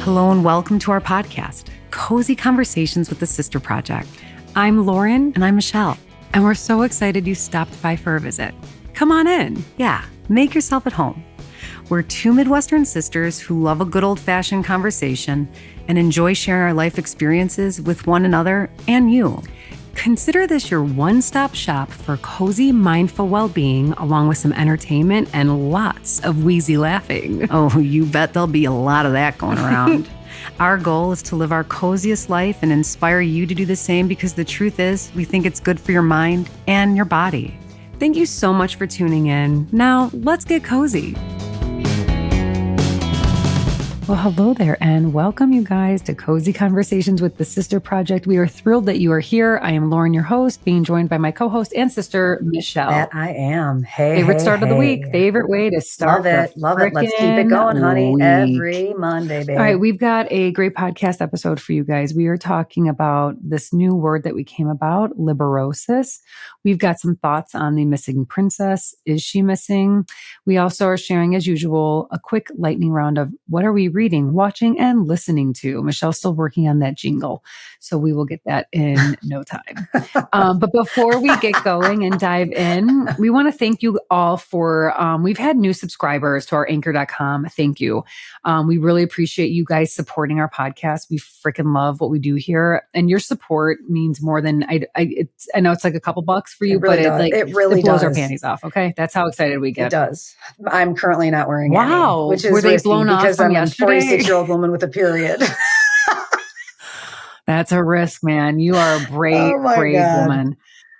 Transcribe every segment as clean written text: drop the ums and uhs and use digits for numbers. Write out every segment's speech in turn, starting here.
Hello and welcome to our podcast, Cozy Conversations with the Sister Project. I'm Lauren and I'm Michelle, and we're so excited you stopped by for a visit. Come on in. Yeah, make yourself at home. We're two Midwestern sisters who love a good old-fashioned conversation and enjoy sharing our life experiences with one another and you. Consider this your one-stop shop for cozy, mindful well-being, along with some entertainment and lots of wheezy laughing. Oh, you bet there'll be a lot of that going around. Our goal is to live our coziest life and inspire you to do the same, because the truth is, we think it's good for your mind and your body. Thank you so much for tuning in. Now, let's get cozy. Well, hello there, and welcome you guys to Cozy Conversations with the Sister Project. We are thrilled that you are here. I am Lauren, your host, being joined by my co-host and sister, Michelle. That I am. Favorite start of the week. Favorite way to start. Love it. Let's keep it going, honey. Week. Every Monday, babe. All right, we've got a great podcast episode for you guys. We are talking about this new word that we came about, liberosis. We've got some thoughts on the missing princess. Is she missing? We also are sharing, as usual, a quick lightning round of what are we reading, watching, and listening to. Michelle's still working on that jingle, so we will get that in no time. But before we get going and dive in, we want to thank you all for, we've had new subscribers to our anchor.com. Thank you. We really appreciate you guys supporting our podcast. We freaking love what we do here, and your support means more than I know it's like a couple bucks for you, but it really blows does. Our panties off. Okay, that's how excited we get. It does. I'm currently not wearing any, which is were they blown off because from I'm yesterday? a 46-year-old woman with a period. That's a risk, man. You are a brave woman.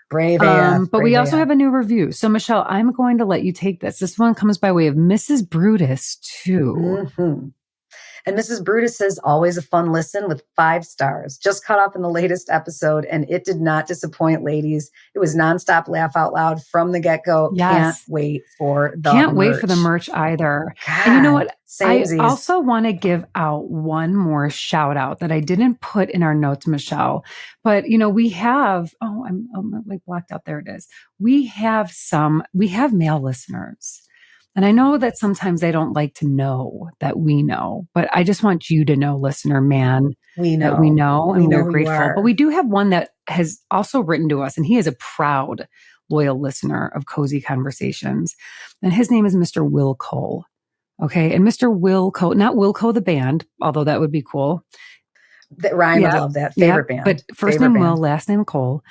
Brave AF. But we also have a new review. So, Michelle, I'm going to let you take this. This one comes by way of Mrs. Brutus, too. Mm-hmm. And Mrs. Brutus says, always a fun listen with 5 stars. Just caught up in the latest episode, and it did not disappoint, ladies. It was nonstop laugh out loud from the get-go. Yes. Can't wait for the Can't merch. wait for the merch either. God, and you know what? Samesies. I also want to give out one more shout out that I didn't put in our notes, Michelle. But, you know, we have, I'm like blocked out. There it is. We have male listeners. And I know that sometimes they don't like to know that we know, but I just want you to know, listener man, that we know and we're grateful. But we do have one that has also written to us, and he is a proud, loyal listener of Cozy Conversations. And his name is Mr. Will Cole. Okay. And Mr. Will Cole, not Wilco the band, although that would be cool. Ryan would love that. Favorite band. But first name Will, last name Cole.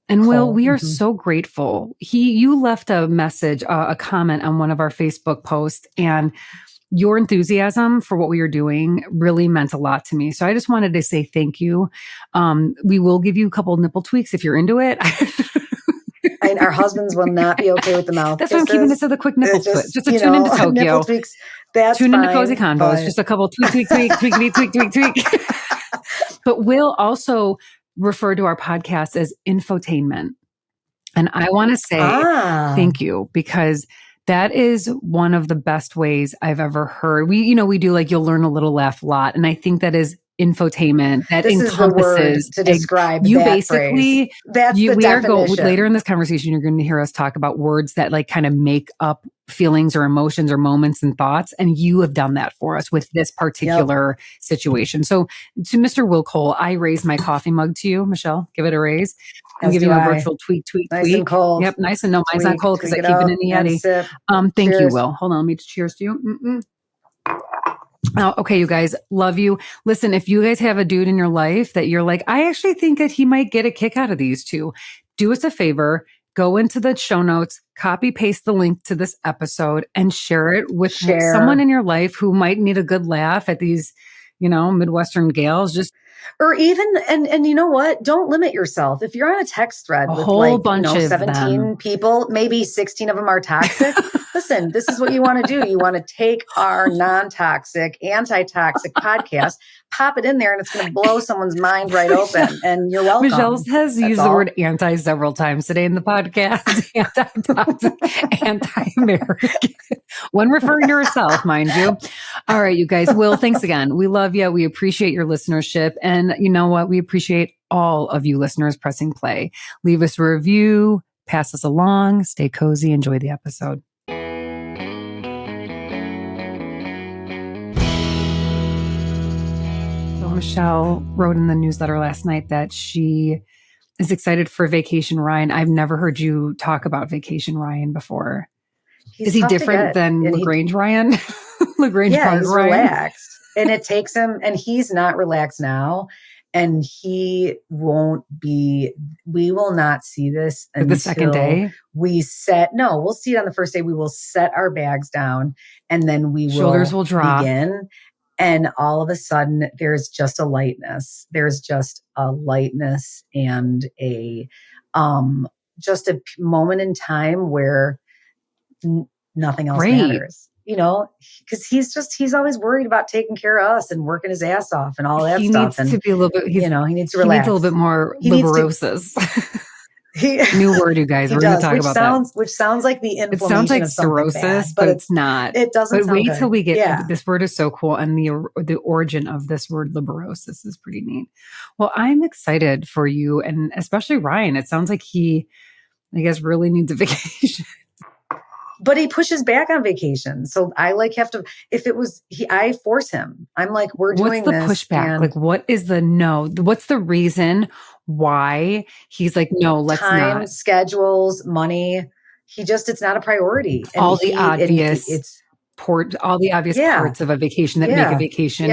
And Will, we are so grateful. You left a message, a comment on one of our Facebook posts, and your enthusiasm for what we are doing really meant a lot to me. So I just wanted to say thank you. We will give you a couple nipple tweaks if you're into it. And our husbands will not be okay with the mouth. That's why I'm keeping this to the quick nipple tweak. Just a tune into Tokyo. Nipple tweaks. That's tune fine, into Cozy Convos. Just a couple tweak. But Will also refer to our podcast as infotainment. And I want to say thank you, because that is one of the best ways I've ever heard. We do like you'll learn a little, laugh a lot. And I think that is infotainment. That this encompasses is the word to describe you that basically phrase. That's the definition. Later in this conversation, you're going to hear us talk about words that like kind of make up feelings or emotions or moments and thoughts. And you have done that for us with this particular situation. So to Mr. Will Cole, I raise my coffee mug to you. Michelle, give it a raise. I'm giving you a virtual tweak. Nice and cold. Yep, nice and no, mine's not cold because I keep it in the Yeti. Thank you, Will. Hold on, let me cheers to you. Okay, you guys, love you. Listen, if you guys have a dude in your life that you're like, I actually think that he might get a kick out of these two, do us a favor. Go into the show notes, copy paste the link to this episode, and share it with someone in your life who might need a good laugh at these, Midwestern gals. Or even, and you know what? Don't limit yourself. If you're on a text thread with whole bunch of 17 people, maybe 16 of them are toxic. Listen, this is what you want to do. You want to take our non-toxic, anti-toxic podcast, pop it in there, and it's going to blow someone's mind right open. And you're welcome. Michelle has used the word anti several times today in the podcast. Anti-toxic, anti-American. When referring to herself, mind you. All right, you guys. Will, thanks again. We love you. We appreciate your listenership. And you know what? We appreciate all of you listeners pressing play. Leave us a review, pass us along, stay cozy, enjoy the episode. Michelle wrote in the newsletter last night that she is excited for Vacation Ryan. I've never heard you talk about Vacation Ryan before. Is he different than LaGrange Ryan? LaGrange Park he's Ryan? Relaxed. And it takes him, and he's not relaxed now. And we will not see this until the second day. We'll see it on the first day. We will set our bags down, and then shoulders will drop. Begin. And all of a sudden there's just a lightness. There's just a lightness and just a moment in time where nothing else matters. Because he's always worried about taking care of us and working his ass off and all that stuff. He needs to be a little bit, he needs to relax. He needs a little bit more liberosis. New word, you guys. We're going to talk about that. Which sounds like the inflammation. It sounds like of something cirrhosis, bad, but it's not. It doesn't But sound wait good. till we get, this word is so cool. And the origin of this word liberosis is pretty neat. Well, I'm excited for you and especially Ryan. It sounds like he, I guess, really needs a vacation. But he pushes back on vacation. So I have to, I force him. I'm like, we're doing this. What's the pushback? Like, what is the no? What's the reason why he's like, no, let's time, not. Schedules, money. It's not a priority. And all the obvious parts of a vacation that make a vacation.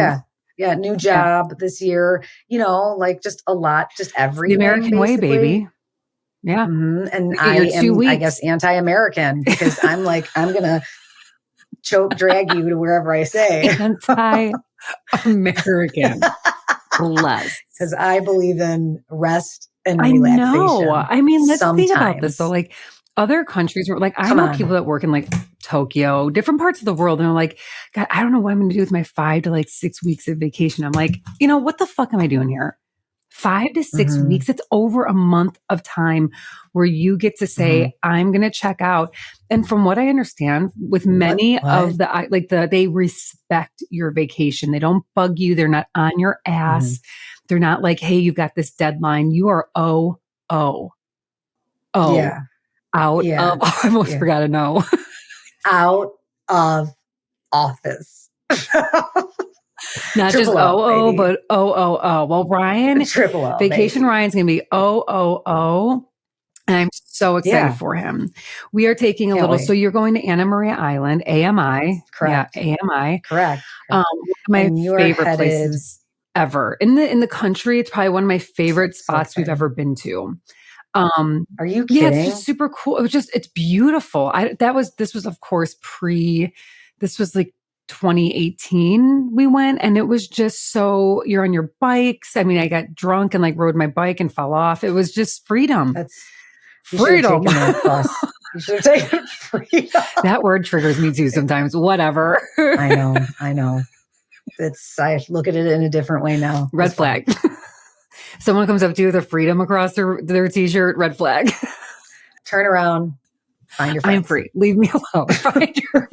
Yeah. New job this year, just a lot, just everything. The American way, baby. Yeah. Mm-hmm. And I am, I guess, anti-American because I'm like, I'm going to drag you to wherever I say. Anti-American. Less. Because I believe in rest and relaxation. I know. I mean, let's think about this. So like other countries were like, I know people that work in like Tokyo, different parts of the world. And they're like, God, I don't know what I'm going to do with my 5 to 6 weeks of vacation. I'm like, what the fuck am I doing here? 5 to 6 weeks. It's over a month of time where you get to say, I'm going to check out. And from what I understand with many of they respect your vacation. They don't bug you. They're not on your ass. They're not like, hey, you've got this deadline. You are out of, I almost forgot to know. Out of office. Not just O, but O. Well, Ryan, Triple O, Vacation baby. Ryan's going to be O. And I'm so excited for him. We are taking so you're going to Anna Maria Island, AMI. Correct. Yeah, AMI. Correct. One of my favorite places ever. In the country, it's probably one of my favorite spots we've ever been to. Are you kidding? Yeah, it's just super cool. It's beautiful. This was of course this was like 2018 we went and it was just so you're on your bikes. I mean, I got drunk and rode my bike and fell off. It was just freedom. Freedom. You should have taken freedom. That word triggers me too sometimes. Whatever. I know. I look at it in a different way now. Red flag. Someone comes up to you with a freedom across their t-shirt, red flag. Turn around. Find your friends. I'm free. Leave me alone. Find your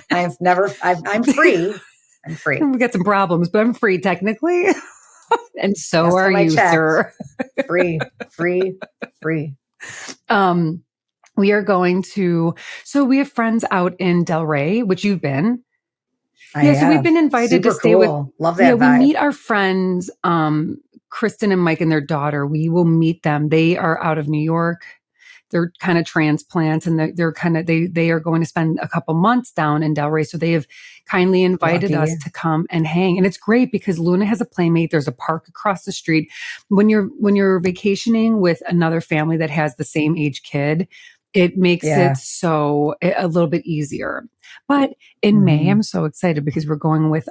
friends. I'm free. I'm free. We got some problems, but I'm free technically. And so are you, sir. Free. We are going to, so we have friends out in Del Rey, which you've been. So we've been invited to stay with. Love that vibe. We meet our friends, Kristen and Mike and their daughter. We will meet them. They are out of New York. They're kind of transplants and they are going to spend a couple months down in Del Rey. So they have kindly invited us to come and hang. And it's great because Luna has a playmate. There's a park across the street. When you're vacationing with another family that has the same age kid, it makes it so a little bit easier. But in May, I'm so excited because we're going with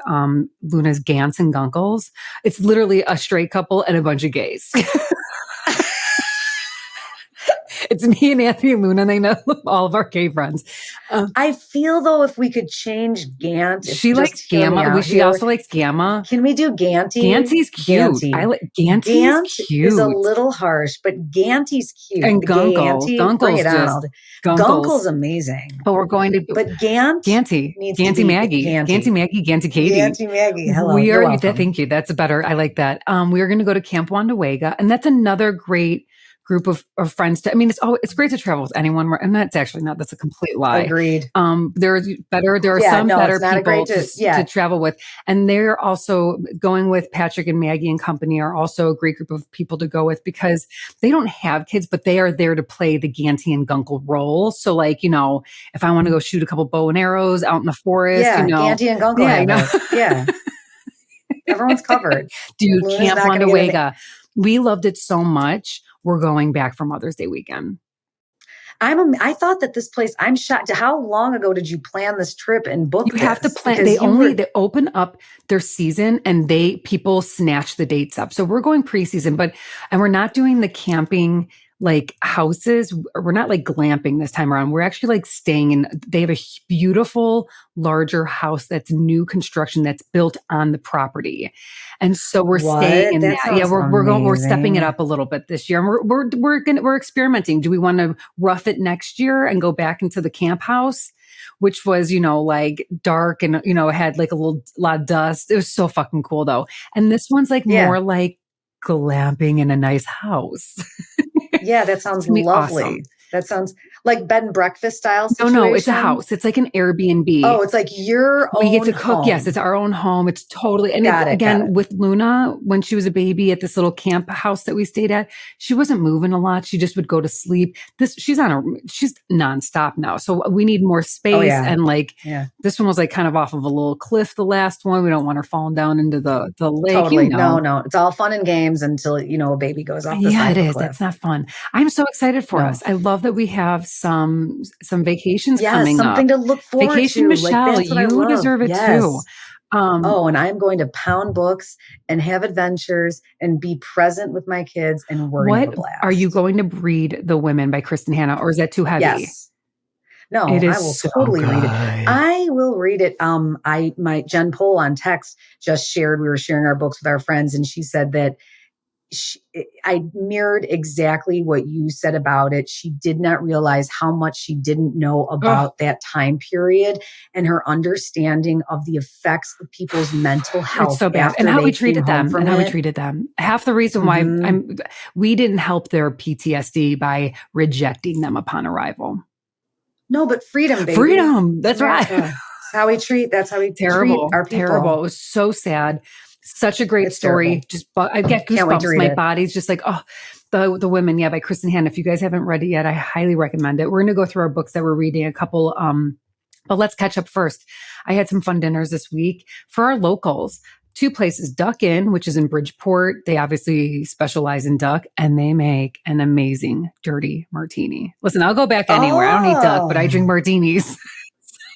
Luna's Gants and Gunkles. It's literally a straight couple and a bunch of gays. It's me and Anthony and Luna, and they know all of our gay friends. I feel though if we could change Gant, she likes Gamma. She also likes Gamma. Can we do Ganty? Ganty's cute. Ganty's Gant cute. Is a little harsh, but Ganty's cute. And Gunkle's amazing. But we're going to. But Ganty Maggie, Ganty Katie. Ganty Maggie. Hello. Thank you. That's better. I like that. We are going to go to Camp Wandawega, and that's another great group of friends it's great to travel with anyone, and that's actually not, that's a complete lie. Agreed. There are some better people to travel with. And they're also going with Patrick and Maggie and company are also a great group of people to go with because they don't have kids, but they are there to play the Ganty and Gunkel role. So like, if I want to go shoot a couple bow and arrows out in the forest, Ganty and Gunkel. Yeah. Everyone's covered. Dude, Camp Wandawega. We loved it so much. We're going back for Mother's Day weekend. I thought that this place, I'm shocked. How long ago did you plan this trip and book You have to plan. They open up their season and people snatch the dates up. So we're going preseason, and we're not doing the camping like houses. We're not like glamping this time around. We're actually like staying in, they have a beautiful, larger house that's new construction that's built on the property. And so we're staying in that. Yeah, we're stepping it up a little bit this year. And we're experimenting. Do we want to rough it next year and go back into the camp house, which was, like dark and, had like lot of dust. It was so fucking cool though. And this one's like more like glamping in a nice house. Yeah, that sounds lovely. Awesome. That sounds like bed and breakfast style situation. No, it's a house. It's like an Airbnb. Oh, it's like your own. We get to cook. Home. Yes, it's our own home. It's totally. And again, with Luna, when she was a baby at this little camp house that we stayed at, she wasn't moving a lot. She just would go to sleep. She's nonstop now. So we need more space. And this one was like kind of off of a little cliff. The last one, we don't want her falling down into the lake. Totally. No. It's all fun and games until, a baby goes off the side of the cliff. That's not fun. I'm so excited for us. I love that we have some vacations coming up. Something to look forward to. Vacation, Michelle, you deserve it too. And I'm going to pound books and have adventures and be present with my kids, and we're going to have a blast. Are you going to read The Women by Kristen Hanna, or is that too heavy? Yes. No, I will totally read it. I will read it. My Jen Pohl on text just shared, we were sharing our books with our friends, and she said that I mirrored exactly what you said about it. She did not realize how much she didn't know about that time period and her understanding of the effects of people's mental health. It's so bad. And how we treated them. Half the reason why we didn't help their PTSD by rejecting them upon arrival. No, but freedom, baby. Freedom. That's right. That's how we treat our people. Terrible. It was so sad. Such a great story. Terrible. I get goosebumps. My body's just like, the Women. Yeah, by Kristen Hanna. If you guys haven't read it yet, I highly recommend it. We're going to go through our books that we're reading, a couple. But let's catch up first. I had some fun dinners this week for our locals. 2 places, Duck Inn, which is in Bridgeport. They obviously specialize in duck, and they make an amazing dirty martini. Listen, I'll go back anywhere. I don't eat duck, but I drink martinis.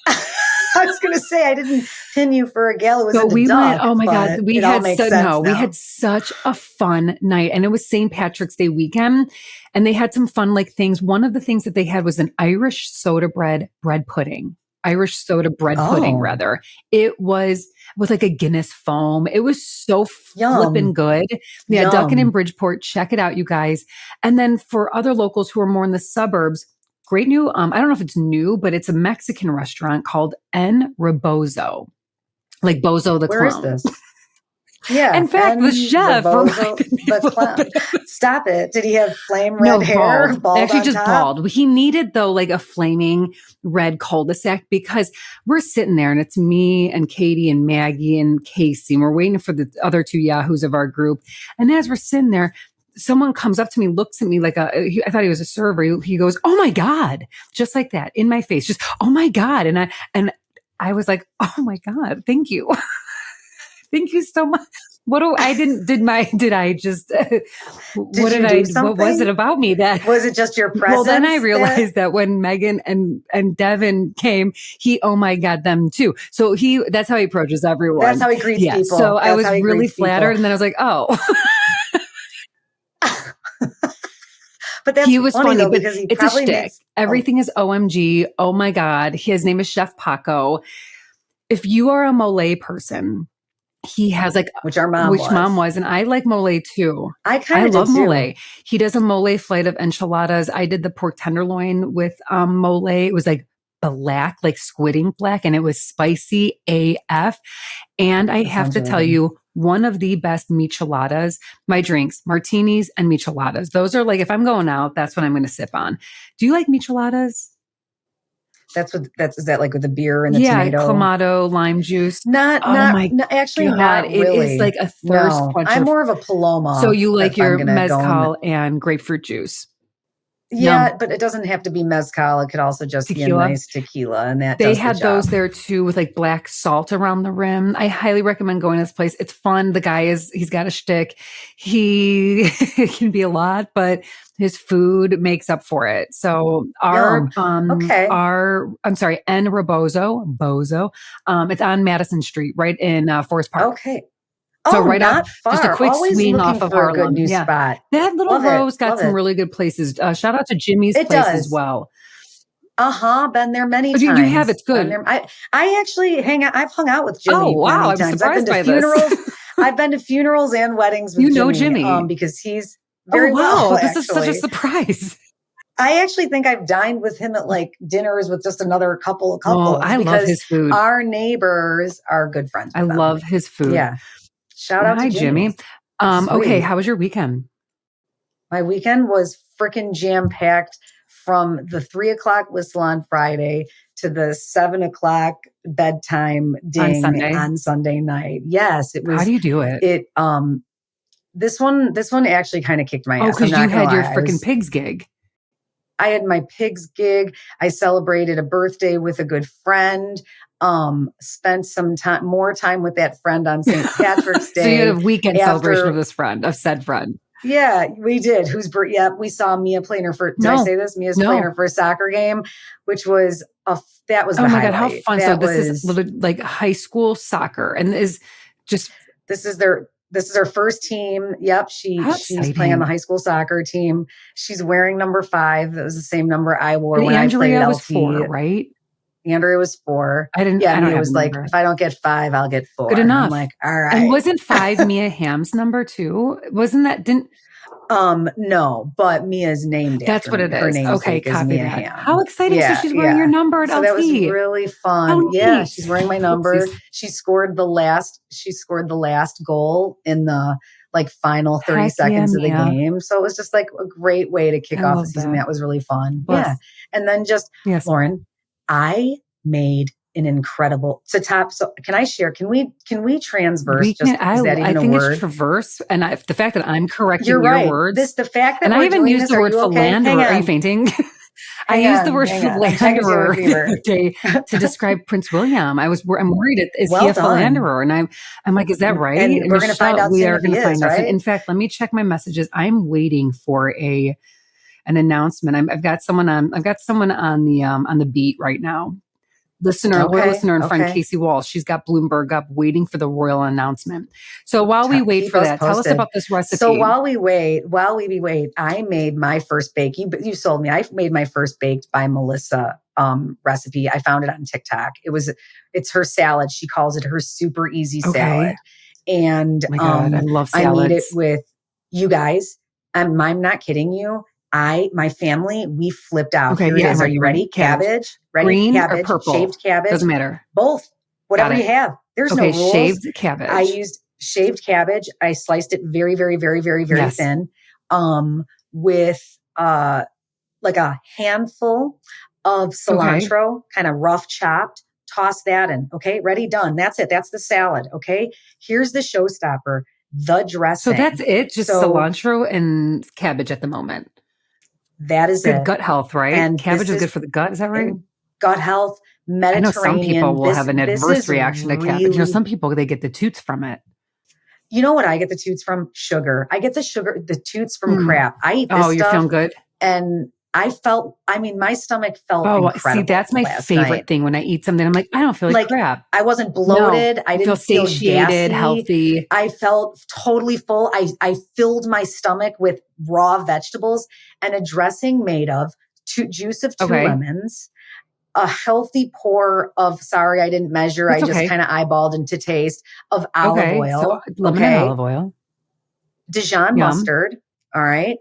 I was going to say, I didn't pin you for a gal who was into we duck, went, oh my God, we had such a fun night, and it was St. Patrick's Day weekend, and they had some fun things. One of the things that they had was an Irish soda bread pudding. Rather. It was with like a Guinness foam. It was so flippin' good. Yeah, Duck Inn in Bridgeport. Check it out, you guys. And then for other locals who are more in the suburbs, great new, I don't know if it's new, but it's a Mexican restaurant called En Rebozo. Like Bozo the Clown. Where is this? Yeah. In fact, the chef. Stop it. Did he have flame red hair? Bald. Actually, just bald. He needed, though, like a flaming red cul-de-sac, because we're sitting there and it's me and Katie and Maggie and Casey. And we're waiting for the other 2 yahoos of our group. And as we're sitting there, someone comes up to me, looks at me like I thought he was a server. He goes, "Oh my God," just like that in my face, just, "Oh my God." And I was like, "Oh my God, thank you." Thank you so much. What was it about me that was it just your presence? Well, then I realized that when Megan and Devin came, he, oh my God, them too. So that's how he approaches everyone. That's how he greets people. So I was really flattered. And then I was like, oh. But that's he was funny, though, but because it's a shtick. Everything is OMG. Oh my God. His name is Chef Paco. If you are a mole person, he has which mom was, and I like mole too. I love mole. He does a mole flight of enchiladas. I did the pork tenderloin with mole. It was like black, like squid ink black, and it was spicy AF. And I have to tell you, one of the best micheladas. My drinks, martinis and micheladas. Those are like, if I'm going out, that's what I'm going to sip on. Do you like micheladas? Is that like with the beer and the Yeah, tomato? Clamato, lime juice. Actually, God, not it really. is like a thirst No, quencher. I'm more of a Paloma. So you like if I'm your gonna go in. mezcal and grapefruit juice. Yeah, but it doesn't have to be mezcal. It could also just be a Tequila. nice tequila, and that They does the had job. those there too with like black salt around the rim. I highly recommend going to this place. It's fun. The guy he's got a shtick. He can be a lot, but his food makes up for it. So Yum. Okay. I'm sorry, N Rebozo, Bozo. It's on Madison Street, right in Forest Park. Okay. So Oh, right not off, far. just a quick Always swing looking off of for a good Harlem. new Yeah. spot. That little Love row's it. got Love some it. really good places. Shout out to Jimmy's It place does. as well. Been there many Oh, times. you have, it's good. I actually I've hung out with Jimmy wow, many I'm times. I've been surprised to by funerals. this. I've been to funerals and weddings with You know Jimmy, Jimmy. because he's very Oh, wow. well. This is such a actually. surprise. I actually think I've dined with him at like dinners with just another couple of couples. Oh, I love because his food. Our neighbors are good friends with I them. love his food. Yeah. Shout out to Jimmy. Okay, how was your weekend? My weekend was freaking jam-packed from the 3:00 whistle on Friday to the 7:00 bedtime ding on Sunday night. Yes, it was. How do you do it? This one actually kind of kicked my ass. Because you had your freaking pigs gig. I had my pigs gig. I celebrated a birthday with a good friend. Spent some more time with that friend on St. Patrick's Day. So you had a weekend celebration of said friend. Yeah, we did. We saw Mia playing her first. Did I say this? Mia's playing her first soccer game, which was that was. Oh my highlight. God, how fun! So this is like high school soccer, and this is her first team. Yep, she's playing on the high school soccer team. She's wearing number 5. That was the same number I wore when I played LT. Was 4, right? Andrea was 4. Mia was like, if I don't get 5, I'll get 4. Good enough. I'm like, all right. And wasn't 5 Mia Hamm's number too? Wasn't that no, but Mia's named That's after what it is. Her namesake Okay, copy Mia that. Hamm. How exciting! So she's wearing your number at LT. So that was really fun. Oh, yeah, she's wearing my number. She scored the last goal in the final 30 seconds of the game. So it was just like a great way to kick off the season. That was really fun. Yeah. And then Lauren, I made an incredible So can I share? Can we transverse? Is that even a word? It's traverse. And the fact that I'm correcting your words. The fact that and I even used the word philanderer. Are you fainting? I used the word philanderer to describe Prince William. I'm worried. Is he a philanderer? And I'm like, is that right? And we're going to find out. We are going to find out. In fact, let me check my messages. I'm waiting for an announcement. I've got someone on the beat right now. Listener and friend Casey Walsh. She's got Bloomberg up waiting for the royal announcement. So while we wait for that, tell us about this recipe. So while we wait, I made my first bake. You sold me. I made my first baked by Melissa recipe. I found it on TikTok. It's her salad. She calls it her super easy salad. And my God, I love salads. I made it with you guys. I'm not kidding you. My family, we flipped out. Okay, Here it is. Are you ready? Cabbage. Ready? Green cabbage, or purple? Shaved cabbage. Doesn't matter. Both. Whatever you have. There's no rules. Shaved cabbage. I used shaved cabbage. I sliced it very, very, very, very, very thin. With like a handful of cilantro, kind of rough chopped. Toss that in. Okay, ready, done. That's it. That's the salad. Okay. Here's the showstopper. The dressing. So that's it. Just cilantro and cabbage at the moment. That is good gut health, right? And cabbage is good for the gut. Is that right? Gut health, Mediterranean. I know some people will have an adverse reaction to cabbage. Some people, they get the toots from it. You know what I get the toots from? Sugar. I get the toots from crap. I eat this stuff. You feeling good? And my stomach felt incredible. See, that's my favorite thing when I eat something. I'm like, I don't feel like crap. I wasn't bloated. No, I didn't feel satiated, healthy. I felt totally full. I filled my stomach with raw vegetables and a dressing made of juice of 2 lemons, a healthy pour of, sorry, I didn't measure. I just kind of eyeballed into taste of olive oil. So lemon and olive oil. Dijon mustard. All right.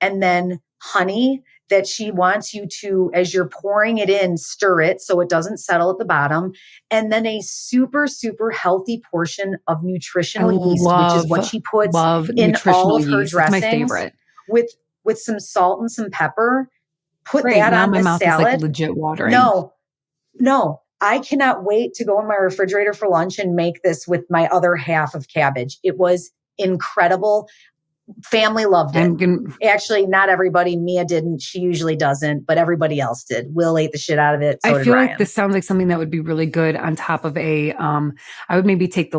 And then honey that she wants you to, as you're pouring it in, stir it so it doesn't settle at the bottom. And then a super, super healthy portion of nutritional yeast, which is what she puts in all of her yeast. dressings. It's my favorite. With some salt and some pepper. Put Great. that Now on my the mouth salad. is like legit watering. No. I cannot wait to go in my refrigerator for lunch and make this with my other half of cabbage. It was incredible. Family loved it. Actually, not everybody. Mia didn't. She usually doesn't, but everybody else did. Will ate the shit out of it. So I feel Ryan. like this sounds like something that would be really good on top of I would maybe take do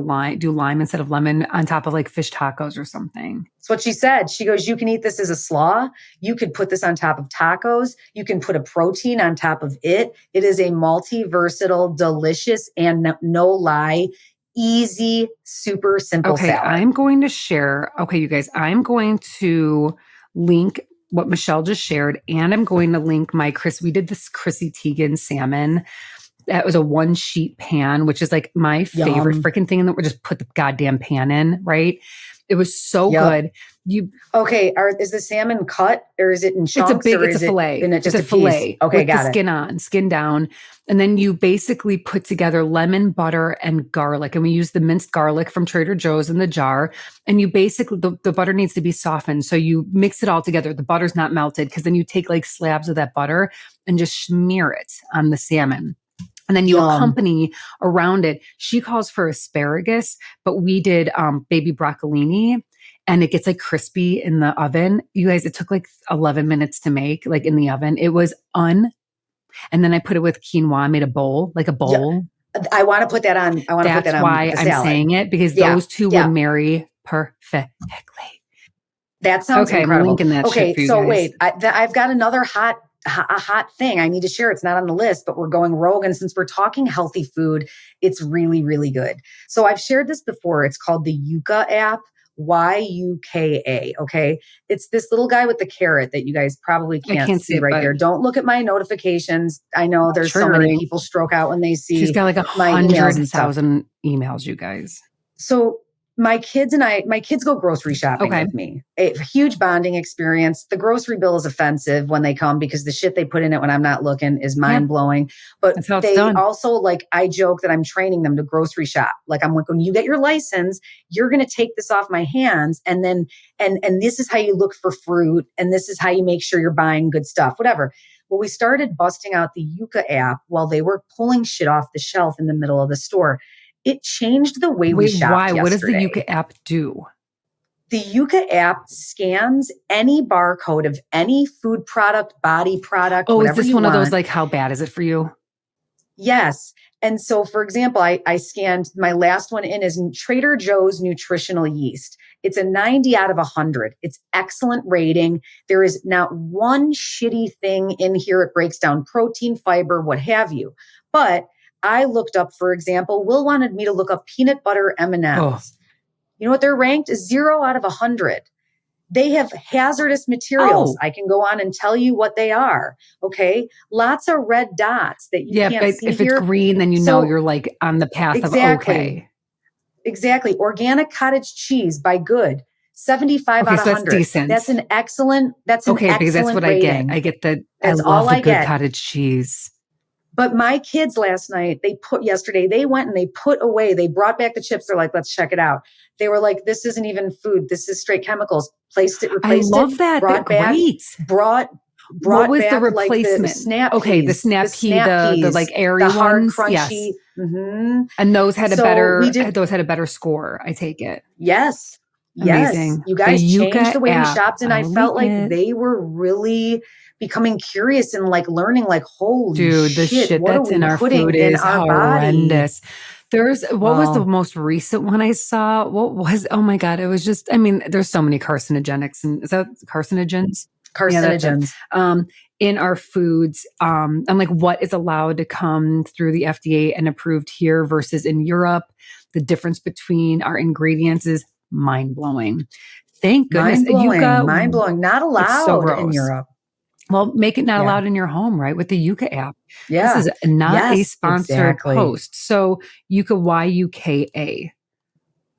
lime instead of lemon on top of like fish tacos or something. That's what she said. She goes, you can eat this as a slaw. You could put this on top of tacos. You can put a protein on top of it. It is a multi-versatile, delicious, and no lie, easy, super simple salad. I'm going to share. Okay, you guys, I'm going to link what Michelle just shared, and I'm going to link we did this Chrissy Teigen salmon. That was a 1-sheet pan, which is like my favorite freaking thing. And then we just put the goddamn pan in, right? It was so good. Is the salmon cut or is it in chunks? It's a fillet. It's a fillet. Okay, with got the skin down. And then you basically put together lemon, butter, and garlic. And we use the minced garlic from Trader Joe's in the jar. And you basically, the butter needs to be softened. So you mix it all together. The butter's not melted because then you take like slabs of that butter and just smear it on the salmon. And then you accompany around it. She calls for asparagus, but we did baby broccolini, and it gets like crispy in the oven. You guys, it took like 11 minutes to make, like in the oven. It was and then I put it with quinoa. I made a bowl. Yeah. I want to put that on. That's why I'm saying it, because those two would marry perfectly. That sounds incredible. I'm linking that shit for you guys. Wait, I've got another a hot thing I need to share. It's not on the list, but we're going rogue. And since we're talking healthy food, it's really, really good. So I've shared this before. It's called the Yuka App, Yuka. Okay. It's this little guy with the carrot that you guys probably can't see right there. Don't look at my notifications. I know there's so many people stroke out when they see. She's got like 100,000 emails, you guys. So my kids go grocery shopping with me. A huge bonding experience. The grocery bill is offensive when they come because the shit they put in it when I'm not looking is mind blowing. But they also I joke that I'm training them to grocery shop. Like I'm like, when you get your license, you're going to take this off my hands. And then, and this is how you look for fruit. And this is how you make sure you're buying good stuff, whatever. Well, we started busting out the Yuka app while they were pulling shit off the shelf in the middle of the store. It changed the way we shopped yesterday. What does the Yuka app do? The Yuka app scans any barcode of any food product, body product, whatever is this one of those like, how bad is it for you? Yes. And so, for example, I scanned, my last one in is Trader Joe's nutritional yeast. It's a 90 out of 100. It's excellent rating. There is not one shitty thing in here. It breaks down protein, fiber, what have you. But I looked up, for example, Will wanted me to look up peanut butter M&Ms. Oh. You know what they're ranked? 0 out of 100. They have hazardous materials. I can go on and tell you what they are. Okay. Lots of red dots that you can't see if here. It's green, then know you're like on the path of okay. Exactly. Organic cottage cheese by Good. 75 out of 100. That's decent. That's an excellent, because that's what rating. I get the, that's I love the good cottage cheese. But my kids last night, yesterday, they went and they brought back the chips. They're like, let's check it out. They were like, this isn't even food. This is straight chemicals. Replaced it. I love that. Brought back, Brought what was the replacement? Like the snap peas. The snap pea, the like airy the hard, ones. crunchy. Yes. Mm-hmm. And those had a better score. I take it. Yes. Amazing. Yes. You guys changed the way we shopped, and I felt like they were really becoming curious and like learning, like, holy the shit that's in our food is horrendous. What was the most recent one I saw? Oh my God. It was just, there's so many carcinogenics, and is that carcinogens? Carcinogens. In our foods. And like what is allowed to come through the FDA and approved here versus in Europe. The difference between our ingredients is mind blowing. Thank goodness. Mind blowing. Not allowed in Europe. Well, make it not allowed in your home, right? With the Yuka app. Yeah. This is not a sponsored post. So Yuka, Yuka.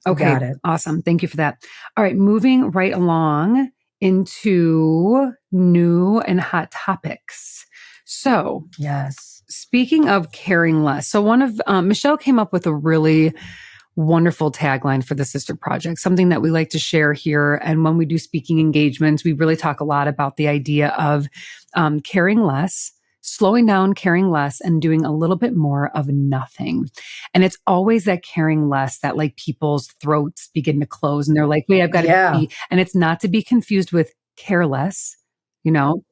Okay. Got it. Awesome. Thank you for that. All right. Moving right along into new and hot topics. So, yes. Speaking of caring less, so one of Michelle came up with a really wonderful tagline for the Sister Project, something that we like to share here. And when we do speaking engagements, we really talk a lot about the idea of caring less, slowing down, caring less, and doing a little bit more of nothing. And it's always that caring less that like people's throats begin to close and they're like, wait, I've got to be, and it's not to be confused with careless.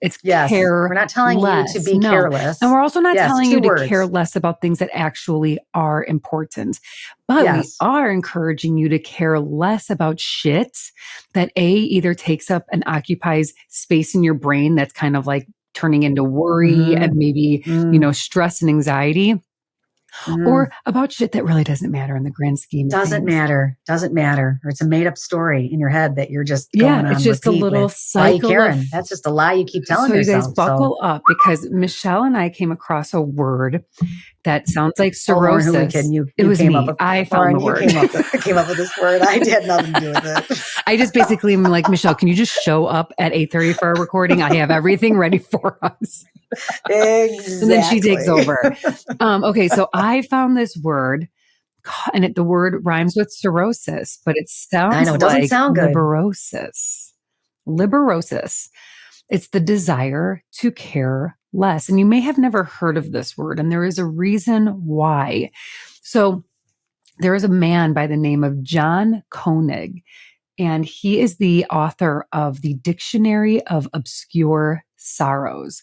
It's care. We're not telling you to be careless. And we're also not telling you words. to care less about things that actually are important. But we are encouraging you to care less about shit that either takes up and occupies space in your brain that's kind of like turning into worry and maybe, stress and anxiety. Or about shit that really doesn't matter in the grand scheme of Doesn't things. matter. Or it's a made up story in your head that you're just going on it's just a little cycle. That's just a lie you keep telling yourself. So yourself. You guys buckle up because Michelle and I came across a word that sounds like cirrhosis. Lauren, who you it was came me. Up with, I found Lauren, the word. Came up with this word. I had nothing to do with it. I just basically am like, Michelle, can you just show up at 8:30 for our recording? I have everything ready for us. Exactly. And then she takes over. Okay, so I found this word, and the word rhymes with cirrhosis, but it sounds it doesn't like sound good. liberosis. Liberosis. It's the desire to care less. And you may have never heard of this word, and there is a reason why. So there is a man by the name of John Koenig, and he is the author of the Dictionary of Obscure Sorrows.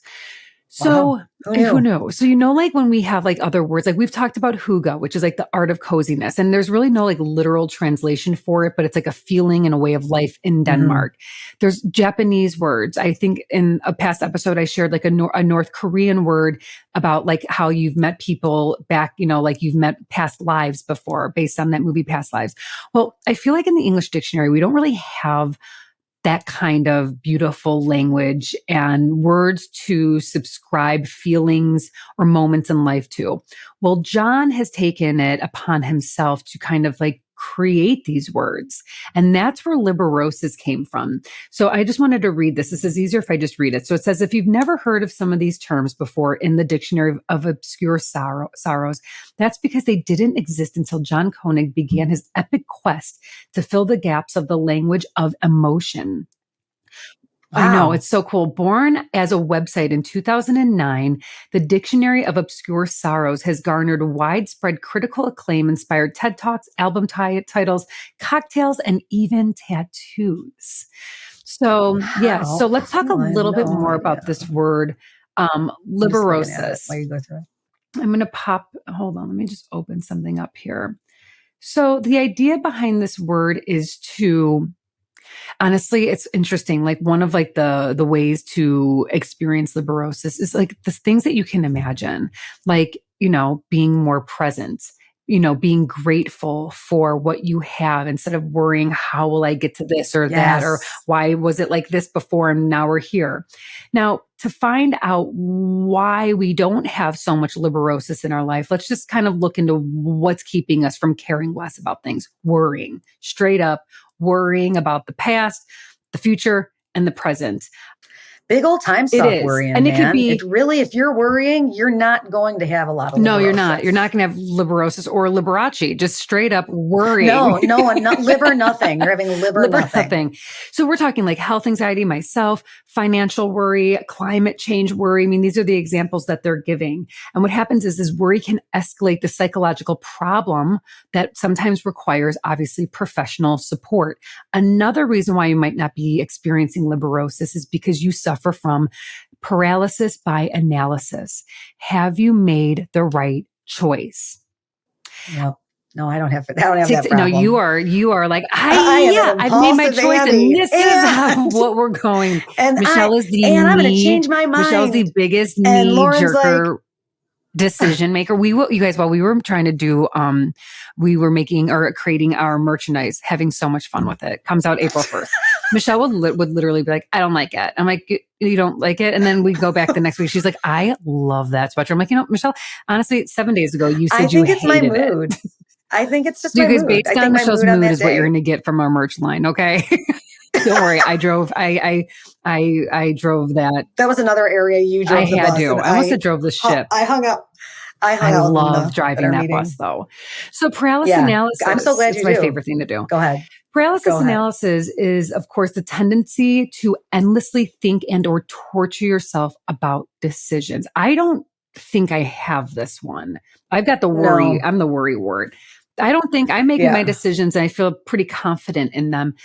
So who knew? So, like when we have like other words, like we've talked about hygge, which is like the art of coziness. And there's really no like literal translation for it, but it's like a feeling and a way of life in Denmark. There's Japanese words. I think in a past episode, I shared like a North Korean word about like how you've met people back, like you've met past lives before based on that movie, Past Lives. Well, I feel like in the English dictionary, we don't really have that kind of beautiful language and words to subscribe feelings or moments in life to. Well, John has taken it upon himself to kind of like create these words. And that's where liberosis came from. So I just wanted to read this. This is easier if I just read it. So it says, if you've never heard of some of these terms before in the Dictionary of Obscure Sorrows, that's because they didn't exist until John Koenig began his epic quest to fill the gaps of the language of emotion. Wow. I know, it's so cool. Born as a website in 2009, the Dictionary of Obscure Sorrows has garnered widespread critical acclaim, inspired TED Talks, album titles, cocktails, and even tattoos. So, so let's talk a little bit more about this word, liberosis. While you go through it. I'm going to hold on, let me just open something up here. So the idea behind this word is to, honestly, it's interesting. Like one of like the ways to experience liberosis is like the things that you can imagine, like, being more present, being grateful for what you have instead of worrying, how will I get to this or that, or why was it like this before and now we're here. Now, to find out why we don't have so much liberosis in our life, let's just kind of look into what's keeping us from caring less about things, worrying, straight up worrying about the past, the future, and the present. Big old time suck worrying, and man. It could be if you're worrying, you're not going to have a lot of liberosis. No, you're not. You're not going to have liberosis or Liberace, just straight up worrying. No, liver nothing. You're having liver nothing. So we're talking like health anxiety, myself, financial worry, climate change worry. I mean, these are the examples that they're giving. And what happens is worry can escalate the psychological problem that sometimes requires, obviously, professional support. Another reason why you might not be experiencing liberosis is because you suffer from paralysis by analysis. Have you made the right choice? No, I don't have that problem. No, you are like, I've made my choice and this is what we're going. And Michelle is and I'm going to change my mind. Michelle's the biggest knee-jerker decision maker. You guys, while we were trying to do, we were making or creating our merchandise, having so much fun with it. Comes out April 1st. Michelle would literally be like, I don't like it. I'm like, you don't like it? And then we go back the next week. She's like, I love that sweater. I'm like, Michelle, honestly, 7 days ago, you said you hated it. I think it's my mood. I think it's just my mood. Based on Michelle's mood is what you're going to get from our merch line, okay? Don't worry. I drove that. That was another area you drove the bus. I must have drove the ship. I hung out. I love driving that bus though. So paralysis analysis. I'm so glad it's you my do. favorite thing to do. Go ahead. Paralysis analysis is, of course, the tendency to endlessly think and or torture yourself about decisions. I don't think I have this one. I've got the worry. No. I'm the worry wart. I don't think I'm making my decisions and I feel pretty confident in them.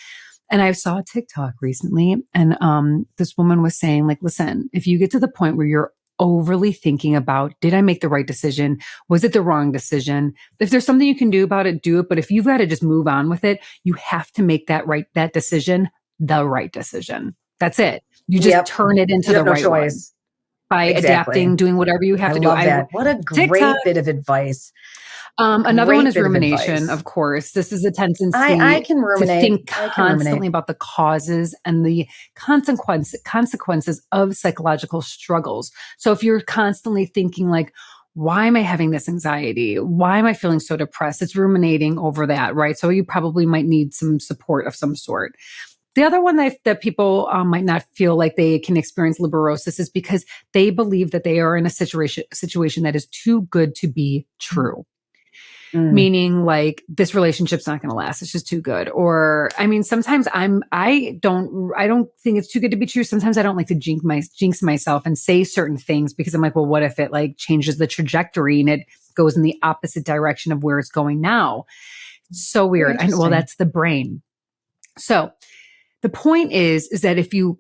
And I saw a TikTok recently and this woman was saying, like, listen, if you get to the point where you're overly thinking about, did I make the right decision? Was it the wrong decision? If there's something you can do about it, do it. But if you've got to just move on with it, you have to make that decision, the right decision. That's it. You just turn it into the right one by adapting, doing whatever you have to do. I love that. What a great bit of advice. Another one is rumination, of course. This is a tendency I can ruminate. to think constantly about the causes and the consequences of psychological struggles. So if you're constantly thinking like, why am I having this anxiety? Why am I feeling so depressed? It's ruminating over that, right? So you probably might need some support of some sort. The other one that people might not feel like they can experience liberosis is because they believe that they are in a situation that is too good to be true. Meaning like this relationship's not going to last. It's just too good. Or, I mean, sometimes I don't think it's too good to be true. Sometimes I don't like to jinx myself and say certain things because I'm like, well, what if it like changes the trajectory and it goes in the opposite direction of where it's going now? It's so weird. Well, that's the brain. So the point is that if you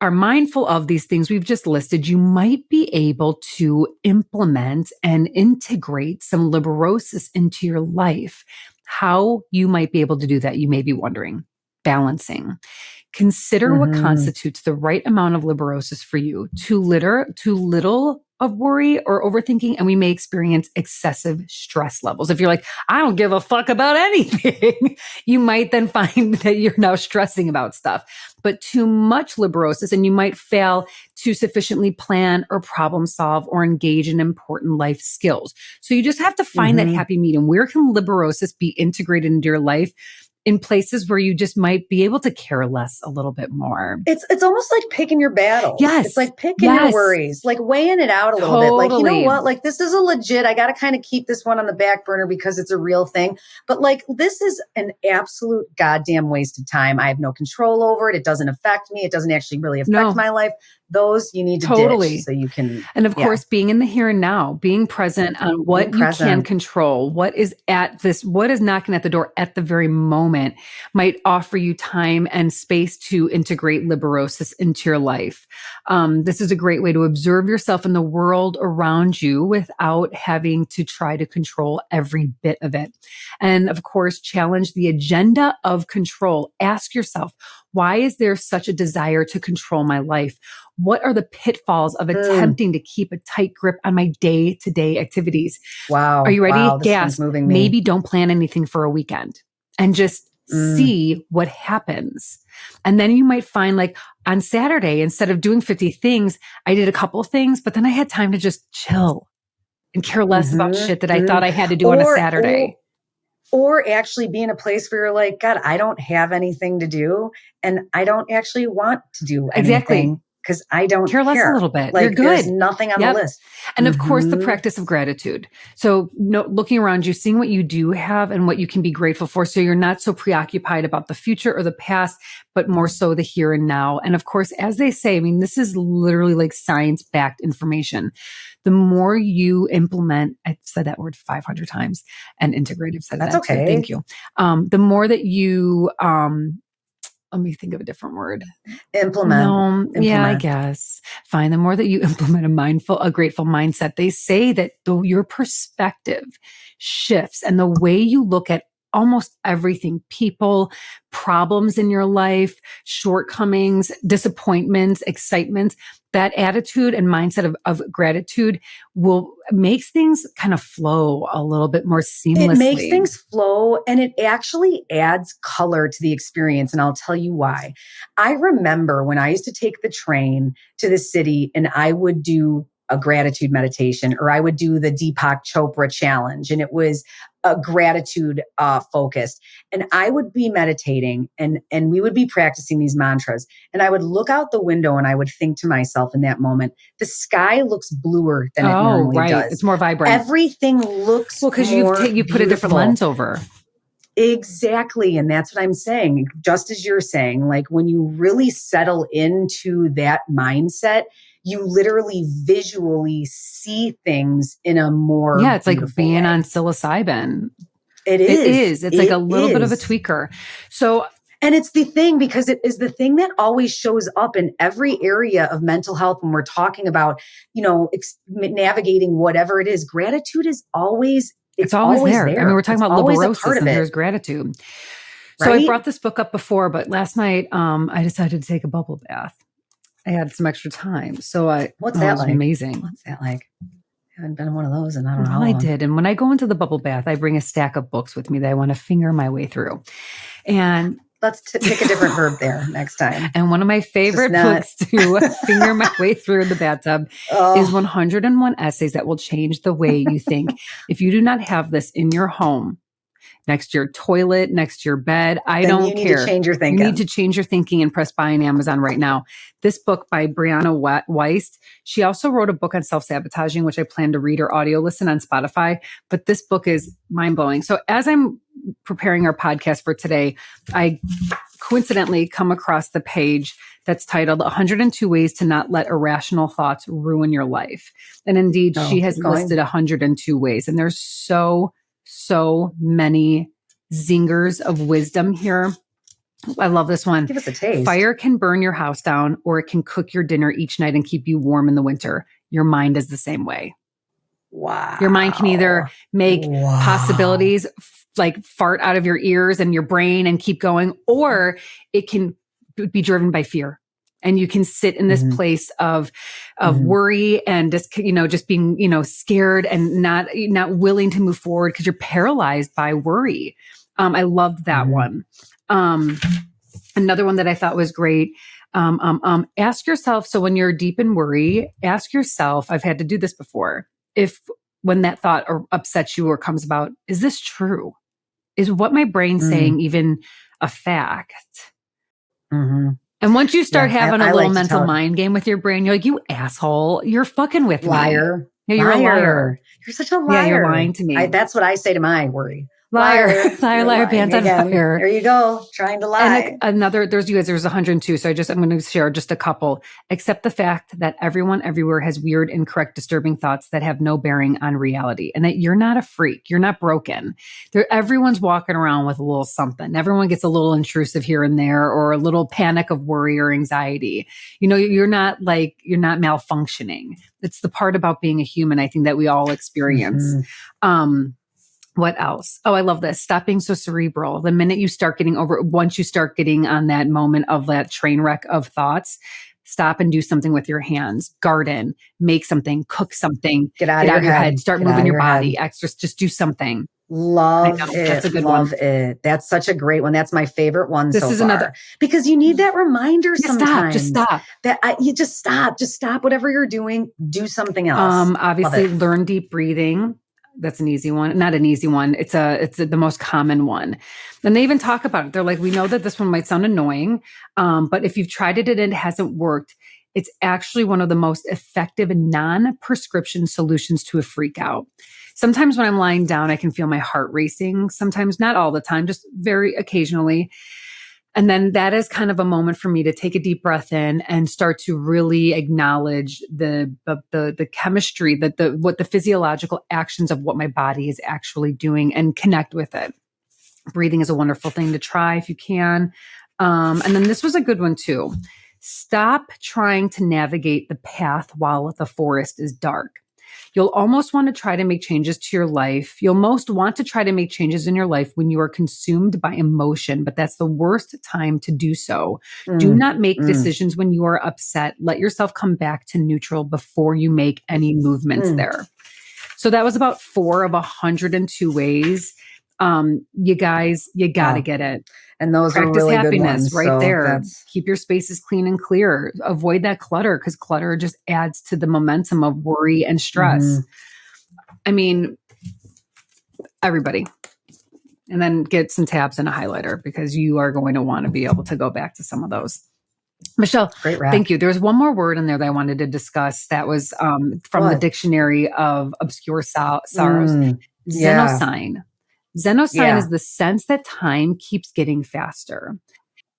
are mindful of these things we've just listed, you might be able to implement and integrate some liberosis into your life. How you might be able to do that, you may be wondering. Balancing. Consider what constitutes the right amount of liberosis for you. Too little of worry or overthinking, and we may experience excessive stress levels. If you're like, I don't give a fuck about anything, you might then find that you're now stressing about stuff. But too much liberosis, and you might fail to sufficiently plan or problem solve or engage in important life skills. So you just have to find that happy medium. Where can liberosis be integrated into your life? In places where you just might be able to care less a little bit more. It's almost like picking your battles. Yes. It's like picking your worries, like weighing it out a little bit. Like, you know what? Like, this is a legit, I got to kind of keep this one on the back burner because it's a real thing. But like, this is an absolute goddamn waste of time. I have no control over it. It doesn't affect me. It doesn't actually really affect my life. Those you need to ditch so you can. And of course, being in the here and now, being present on what you can control, what is knocking at the door at the very moment might offer you time and space to integrate liberosis into your life. This is a great way to observe yourself in the world around you without having to try to control every bit of it. And of course, challenge the agenda of control. Ask yourself, why is there such a desire to control my life? What are the pitfalls of attempting to keep a tight grip on my day-to-day activities? Wow. Are you ready? Wow, Gasp. Maybe don't plan anything for a weekend and just see what happens. And then you might find like on Saturday, instead of doing 50 things, I did a couple of things, but then I had time to just chill and care less about shit that I thought I had to do on a Saturday. Or actually be in a place where you're like, God, I don't have anything to do and I don't actually want to do anything because I don't care less a little bit. Like, you're good. There's nothing on the list. And of course, the practice of gratitude. So looking around you, seeing what you do have and what you can be grateful for. So you're not so preoccupied about the future or the past, but more so the here and now. And of course, as they say, I mean, this is literally like science-backed information. The more you implement, I said that word 500 times, and integrative said that. Okay. Too. Thank you. The more that you, let me think of a different word. Implement. Yeah, I guess. Fine. The more that you implement a grateful mindset, they say that your perspective shifts and the way you look at almost everything, people, problems in your life, shortcomings, disappointments, excitements, that attitude and mindset of gratitude makes things kind of flow a little bit more seamlessly. It makes things flow and it actually adds color to the experience. And I'll tell you why. I remember when I used to take the train to the city and I would do a gratitude meditation, or I would do the Deepak Chopra challenge, and it was a gratitude focused. And I would be meditating and we would be practicing these mantras. And I would look out the window and I would think to myself in that moment, the sky looks bluer than it normally does. It's more vibrant. Everything looks because you put a different lens over. Exactly. And that's what I'm saying. Just as you're saying, like when you really settle into that mindset, you literally visually see things in a more it's like being way. on psilocybin. It is. It's like a little bit of a tweaker. So, and it's the thing, because it is the thing that always shows up in every area of mental health when we're talking about, navigating whatever it is. Gratitude is always, it's always there. I mean, we're talking about liberosis and there's gratitude. So I brought this book up before, but last night I decided to take a bubble bath. I had some extra time. So what's that like? Amazing. What's that like? I haven't been in one of those and I don't know. Well, I did. And when I go into the bubble bath, I bring a stack of books with me that I want to finger my way through. And let's pick a different verb there next time. And one of my favorite books to finger my way through in the bathtub is 101 Essays That Will Change the Way You Think. If you do not have this in your home, next to your toilet, next to your bed, I don't care. You need to change your thinking. You need to change your thinking and press buy on Amazon right now. This book by Brianna Weist. She also wrote a book on self-sabotaging, which I plan to read or audio listen on Spotify. But this book is mind-blowing. So as I'm preparing our podcast for today, I coincidentally come across the page that's titled 102 Ways to Not Let Irrational Thoughts Ruin Your Life. And indeed, she has listed 102 ways. And there's so many zingers of wisdom here. I love this one. Give us a taste. Fire can burn your house down, or it can cook your dinner each night and keep you warm in the winter. Your mind is the same way. Wow. Your mind can either make possibilities like fart out of your ears and your brain and keep going, or it can be driven by fear. And you can sit in this place of worry and just being, scared and not willing to move forward because you're paralyzed by worry. I loved that one. Another one that I thought was great. Ask yourself. So when you're deep in worry, ask yourself, I've had to do this before. When that thought upsets you or comes about, is this true? Is what my brain's saying even a fact? Mm-hmm. And once you start having a little mental mind game with your brain, you're like, you asshole, you're fucking with liar. Me. Yeah, you're a liar. You're such a liar. Yeah, you're lying to me. That's what I say to my worry. Liar, pants on fire. There you go, trying to lie. And there's 102. So I'm going to share just a couple. Accept the fact that everyone everywhere has weird, incorrect, disturbing thoughts that have no bearing on reality, and that you're not a freak. You're not broken. Everyone's walking around with a little something. Everyone gets a little intrusive here and there, or a little panic of worry or anxiety. You're not malfunctioning. It's the part about being a human, I think, that we all experience. What else? Oh, I love this. Stop being so cerebral. The minute you start once you start getting on that moment of that train wreck of thoughts, stop and do something with your hands. Garden, make something, cook something. Get out of your head. Start moving your body. Just do something. Love it. That's a good one. Love it. That's such a great one. That's my favorite one so far. This is another. Because you need that reminder sometimes. Just stop. You just stop. Just stop whatever you're doing. Do something else. Obviously, learn deep breathing. That's an easy one. Not an easy one. It's the most common one. And they even talk about it. They're like, we know that this one might sound annoying, but if you've tried it and it hasn't worked, it's actually one of the most effective non-prescription solutions to a freak out. Sometimes when I'm lying down, I can feel my heart racing. Sometimes, not all the time, just very occasionally. And then that is kind of a moment for me to take a deep breath in and start to really acknowledge the chemistry, what the physiological actions of what my body is actually doing, and connect with it. Breathing is a wonderful thing to try if you can. And then this was a good one too. Stop trying to navigate the path while the forest is dark. You'll almost want to try to make changes to your life. You'll most want to try to make changes in your life when you are consumed by emotion, but that's the worst time to do so. Do not make decisions when you are upset. Let yourself come back to neutral before you make any movements there. So that was about 4 of 102 ways. You guys, you got to get it. And those are Practice really good happiness ones. right So there. Keep your spaces clean and clear. Avoid that clutter because clutter just adds to the momentum of worry and stress. I mean, everybody. And then get some tabs and a highlighter because you are going to want to be able to go back to some of those. Michelle, thank you. There's one more word in there that I wanted to discuss that was from the Dictionary of Obscure Sorrows. Xenocine. Xenocine is the sense that time keeps getting faster.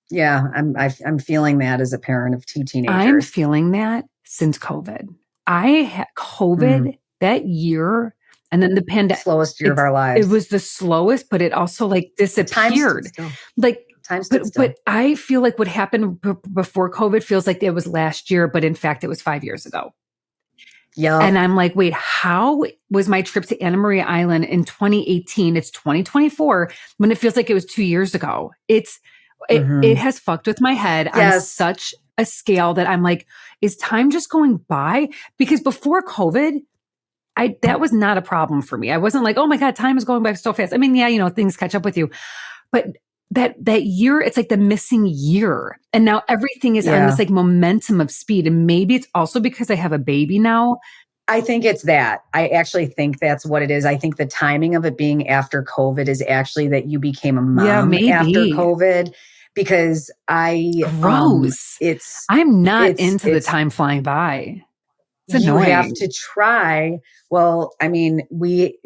Yeah, I'm feeling that as a parent of 2 teenagers. I'm feeling that since COVID. I had COVID that year, and then the pandemic. Slowest year of our lives. It was the slowest, but it also like disappeared. But I feel like what happened before COVID feels like it was last year, but in fact, it was 5 years ago. Yeah. And I'm like, wait, how was my trip to Anna Maria Island in 2018? It's 2024 when it feels like it was 2 years ago. It has fucked with my head on such a scale that I'm like, is time just going by? Because before COVID, that was not a problem for me. I wasn't like, oh my God, time is going by so fast. I mean, yeah, things catch up with you. But that year, it's like the missing year. And now everything is on this like momentum of speed. And maybe it's also because I have a baby now. I think it's that. I actually think that's what it is. I think the timing of it being after COVID is actually that you became a mom after COVID. Because gross. I'm not into the time flying by. You have to try. Well, I mean, we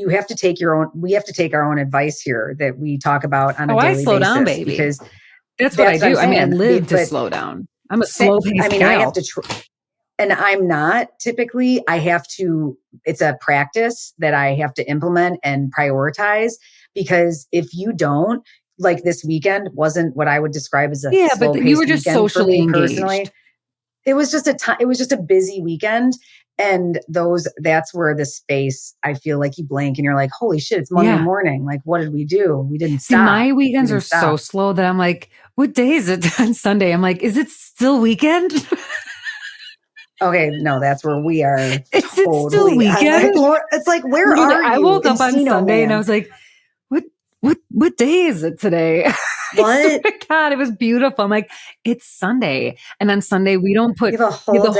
have to take our own advice here that we talk about on a daily basis. I slow down, baby. Because that's what I do. I mean, I live to slow down. I'm a slow paced gal. I have to and I'm not typically. It's a practice that I have to implement and prioritize, because if you don't, like this weekend wasn't what I would describe as a slow paced. You were just socially engaged. Personally. It was just a busy weekend. And that's where the space, I feel like you blink and you're like, holy shit, it's Monday morning. Like, what did we do? We didn't stop. My weekends are so slow that I'm like, what day is it on Sunday? I'm like, is it still weekend? Okay, no, that's where we are. Is it still weekend? It's like, where are you? I woke up on Sunday and I was like, what day is it today? What? God, it was beautiful. I'm like, it's Sunday. And on Sunday, we don't put the whole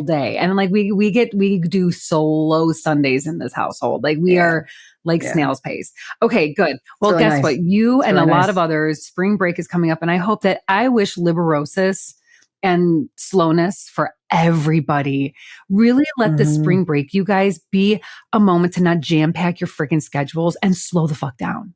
day. And like, we do solo Sundays in this household. Like we are like snail's pace. Okay, good. Well, really guess what? You and a lot of others, spring break is coming up. And I wish liberosis and slowness for everybody. Really let the spring break, you guys, be a moment to not jam pack your freaking schedules and slow the fuck down.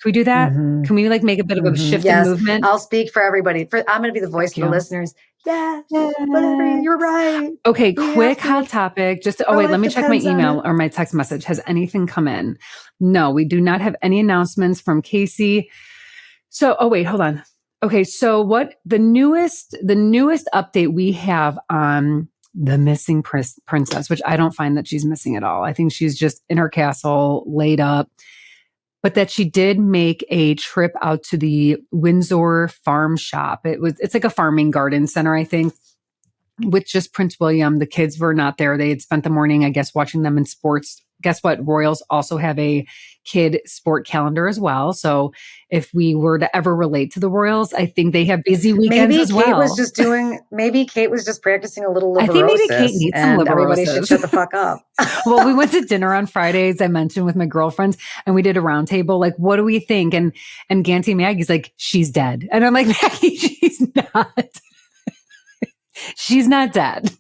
Can we do that? Can we like make a bit of a shift in movement? I'll speak for everybody. I'm going to be the voice of the listeners. Yes, whatever, you're right. Okay, quick hot topic. Let me check my email or my text message. Has anything come in? No, we do not have any announcements from Casey. So, hold on. Okay, so what the newest update we have on the missing princess, which I don't find that she's missing at all. I think she's just in her castle, laid up. But that she did make a trip out to the Windsor Farm Shop. It's like a farming garden center, I think, with just Prince William. The kids were not there. They had spent the morning, I guess, watching them in sports. Guess what? Royals also have a kid sport calendar as well. So if we were to ever relate to the Royals, I think they have busy weekends as well. Maybe Kate was just practicing a little liberosis. I think maybe Kate needs some liberosis. Everybody should shut the fuck up. Well, we went to dinner on Fridays, I mentioned, with my girlfriends, and we did a round table. Like, what do we think? And Ganty Maggie's like, she's dead. And I'm like, Maggie, she's not. She's not dead.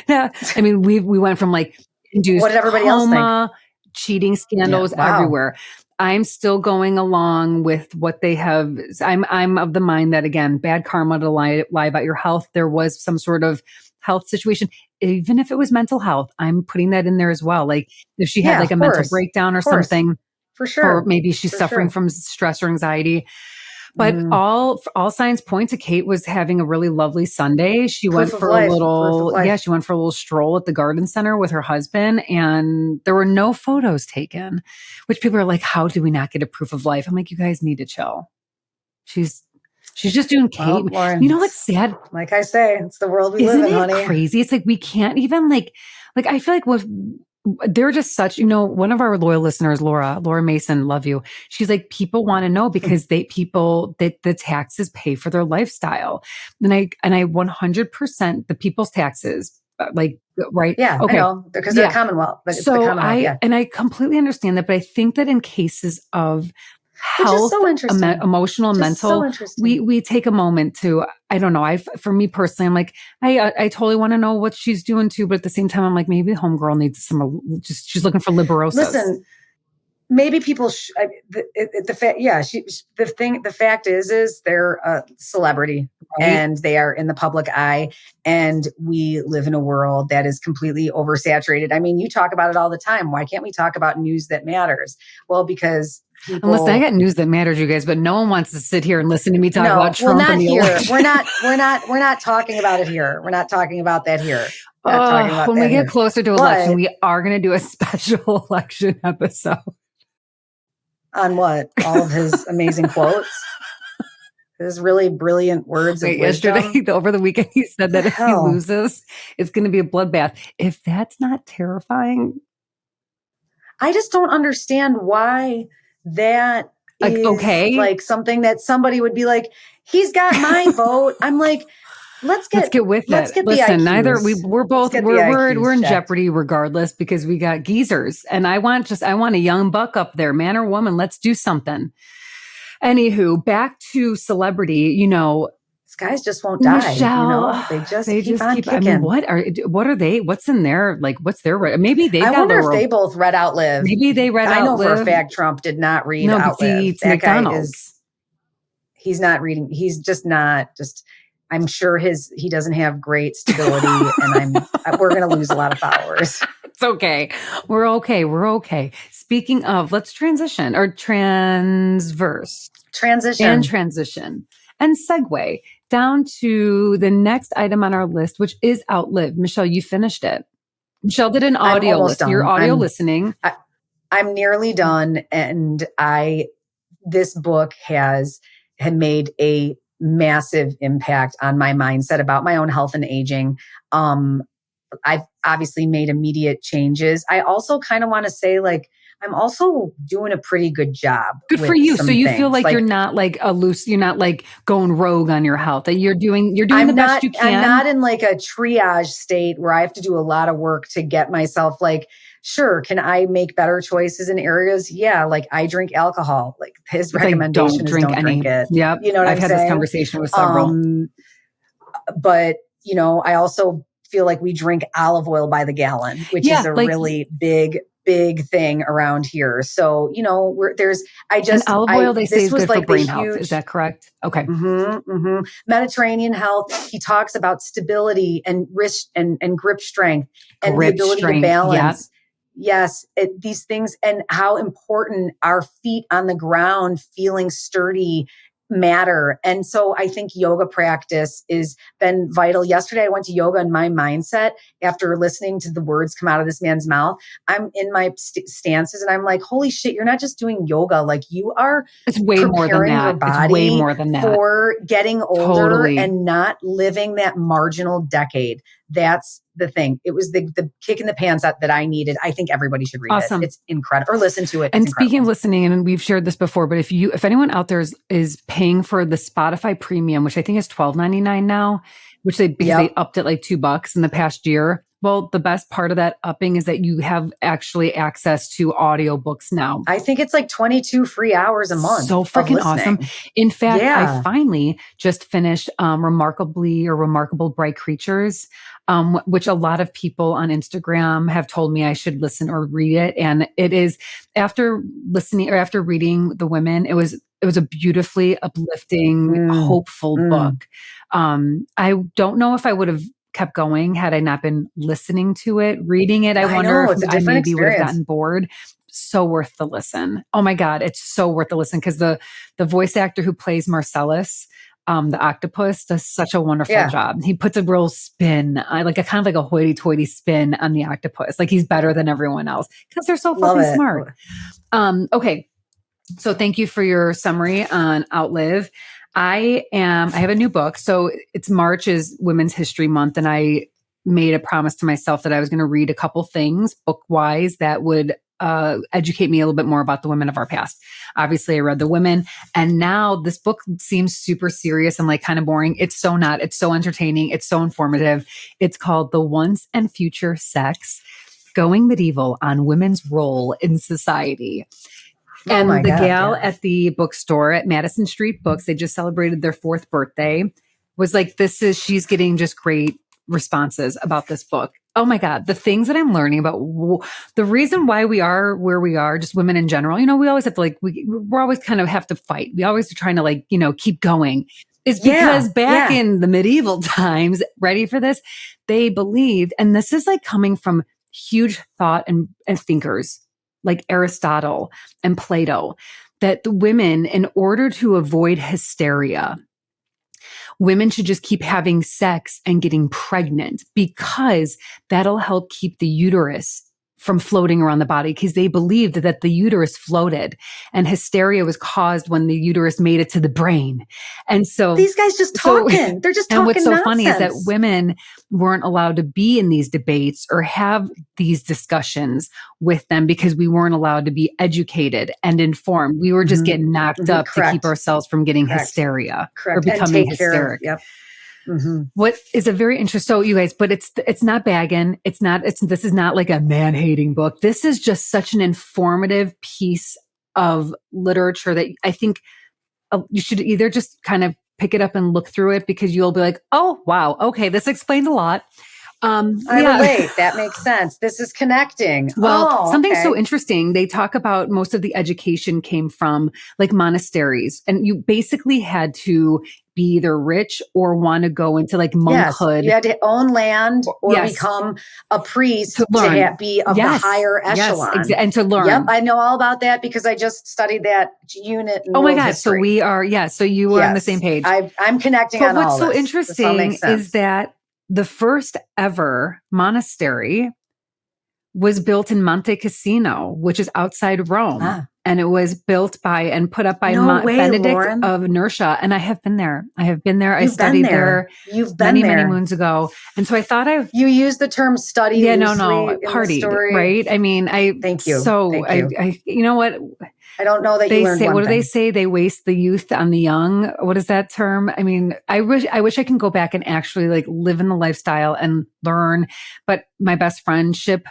Yeah, I mean, we went from like induced what did everybody else think? Cheating scandals everywhere. I'm still going along with what they have. I'm of the mind that, again, bad karma to lie about your health. There was some sort of health situation, even if it was mental health. I'm putting that in there as well. Like if she had like a mental breakdown or something, for sure, or maybe she's suffering from stress or anxiety. But all signs point to Kate was having a really lovely Sunday. She went for a little stroll at the garden center with her husband, and there were no photos taken, which people are like, how do we not get a proof of life? I'm like, you guys need to chill. She's just doing Kate. Well, you know what's sad? Like I say, it's the world we live in, honey. Isn't it crazy? It's like we can't even like I feel like they're just such, one of our loyal listeners, Laura Mason, love you. She's like, people want to know because that the taxes pay for their lifestyle. And I 100% the people's taxes, right. Yeah. Okay. I know, because they're the Commonwealth. It's the Commonwealth. And I completely understand that, but I think that in cases of health, so interesting. Emotional, mental, we take a moment to, I don't know. For me personally, I'm like, I totally want to know what she's doing too. But at the same time, I'm like, maybe homegirl needs she's looking for liberosis. Listen, maybe people, the fact is they're a celebrity, right? And they are in the public eye, and we live in a world that is completely oversaturated. I mean, you talk about it all the time. Why can't we talk about news that matters? Well, because listen, I got news that matters, you guys, but no one wants to sit here and listen to me talk about Trump. Well, not here. Election. We're not talking about it here. We're not talking about that here. When we get closer to election, we are going to do a special election episode. On what? All of his amazing quotes? His really brilliant words of wisdom. Yesterday, over the weekend, he said that if he loses, it's going to be a bloodbath. If that's not terrifying. I just don't understand why that is like something that somebody would be like, he's got my vote. I'm like, let's get with it. Listen, we're in jeopardy regardless, because we got geezers, and I want a young buck up there, man or woman. Let's do something. Anywho, back to celebrity. These guys just won't die. Michelle, they just keep on kicking. I mean, what are they? What's in there? Like, what's their? Maybe they. I wonder if they both read Outlive. Maybe they read Outlive. I know for a fact Trump did not read Outlive. That McDonald's. He's not reading. He's just not. I'm sure he doesn't have great stability, and we're going to lose a lot of followers. It's okay. We're okay. Speaking of, let's transition and segue down to the next item on our list, which is Outlive. Michelle, you finished it. Michelle did an audio list. You're audio listening. I'm nearly done, and this book had made a massive impact on my mindset about my own health and aging. I've obviously made immediate changes. I also kind of want to say, I'm also doing a pretty good job. Good for you. So you feel like you're not you're not going rogue on your health. That you're doing the best you can. I'm not in a triage state where I have to do a lot of work to get myself sure, can I make better choices in areas? Yeah, I drink alcohol. His recommendation is don't drink it. Yeah, you know what I've had this conversation with several. But I also feel like we drink olive oil by the gallon, which is a really big thing around here. So olive oil they say is good for brain health. Is that correct? Okay. Mediterranean health. He talks about stability and wrist and grip strength and the ability to balance. Yep. Yes, these things, and how important our feet on the ground, feeling sturdy, matter. And so I think yoga practice has been vital. Yesterday, I went to yoga, and my mindset after listening to the words come out of this man's mouth, I'm in my stances and I'm like, holy shit, you're not just doing yoga. You are it's way more than that. Your body it's way more than that. For getting older and not living that marginal decade. That's the thing. It was the kick in the pants that I needed. I think everybody should read it. It's incredible. Or listen to it. And speaking of listening, and we've shared this before, but if anyone out there is paying for the Spotify Premium, which I think is $12.99 now, which they upped it $2 in the past year. Well, the best part of that upping is that you have actually access to audiobooks now. I think it's 22 free hours a month. So freaking awesome. In fact, I finally just finished Remarkable Bright Creatures, which a lot of people on Instagram have told me I should listen or read it. And it is, after reading the women, it was a beautifully uplifting, hopeful book. I don't know if I would have kept going had I not been listening to it. Reading it, I wonder if I maybe would have gotten bored. So worth the listen. Oh my God, it's so worth the listen, because the voice actor who plays Marcellus, the octopus, does such a wonderful job. He puts a real spin, a kind of a hoity-toity spin on the octopus. He's better than everyone else because they're so fucking smart. Okay, so thank you for your summary on Outlive. I have a new book. So March is Women's History Month, and I made a promise to myself that I was going to read a couple things book-wise that would educate me a little bit more about the women of our past. Obviously, I read The Women, and now this book seems super serious and like kind of boring. It's so not. It's so entertaining. It's so informative. It's called The Once and Future Sex: Going Medieval on Women's Role in Society. And the gal at the bookstore at Madison Street Books, they just celebrated their 4th birthday, was like, she's getting just great responses about this book. Oh my God, the things that I'm learning about the reason why we are where we are, just women in general, we always have to we're always kind of have to fight. We always are trying to keep going. It's because back in the medieval times, ready for this, they believed, and this is like coming from huge thought and thinkers like Aristotle and Plato, that the women, in order to avoid hysteria, women should just keep having sex and getting pregnant, because that'll help keep the uterus from floating around the body, because they believed that the uterus floated and hysteria was caused when the uterus made it to the brain. And so these guys just talking. They're just talking. And what's so nonsense. funny is that women weren't allowed to be in these debates or have these discussions with them, because we weren't allowed to be educated and informed. We were just getting knocked up to keep ourselves from getting hysteria or becoming hysteric. What is a very interesting, so you guys, but it's not bagging. This is not like a man-hating book. This is just such an informative piece of literature that I think you should either just kind of pick it up and look through it, because you'll be like, oh, wow, okay, this explains a lot. I relate. That makes sense. This is connecting. Well, something so interesting. They talk about most of the education came from like monasteries, and you basically had to be either rich or want to go into like monkhood. Yes, you had to own land or become a priest to be of the higher echelon. And to learn. Yep, I know all about that because I just studied that unit in Oh my God. history. So we are, so you were on the same page. I'm connecting on all this. What's so interesting is that the first ever monastery was built in Monte Cassino, which is outside Rome. And it was built by and put up by Benedict Lauren. of Nursia. And I have been there. I studied there many moons ago. And so I thought you used the term study. Yeah, no, partied, right? I mean, thank you. So Thank you. I you know what? I don't know that they you learned say. What do they say? They waste the youth on the young. What is that term? I mean, I wish I can go back and actually like live in the lifestyle and learn. But my best friendship,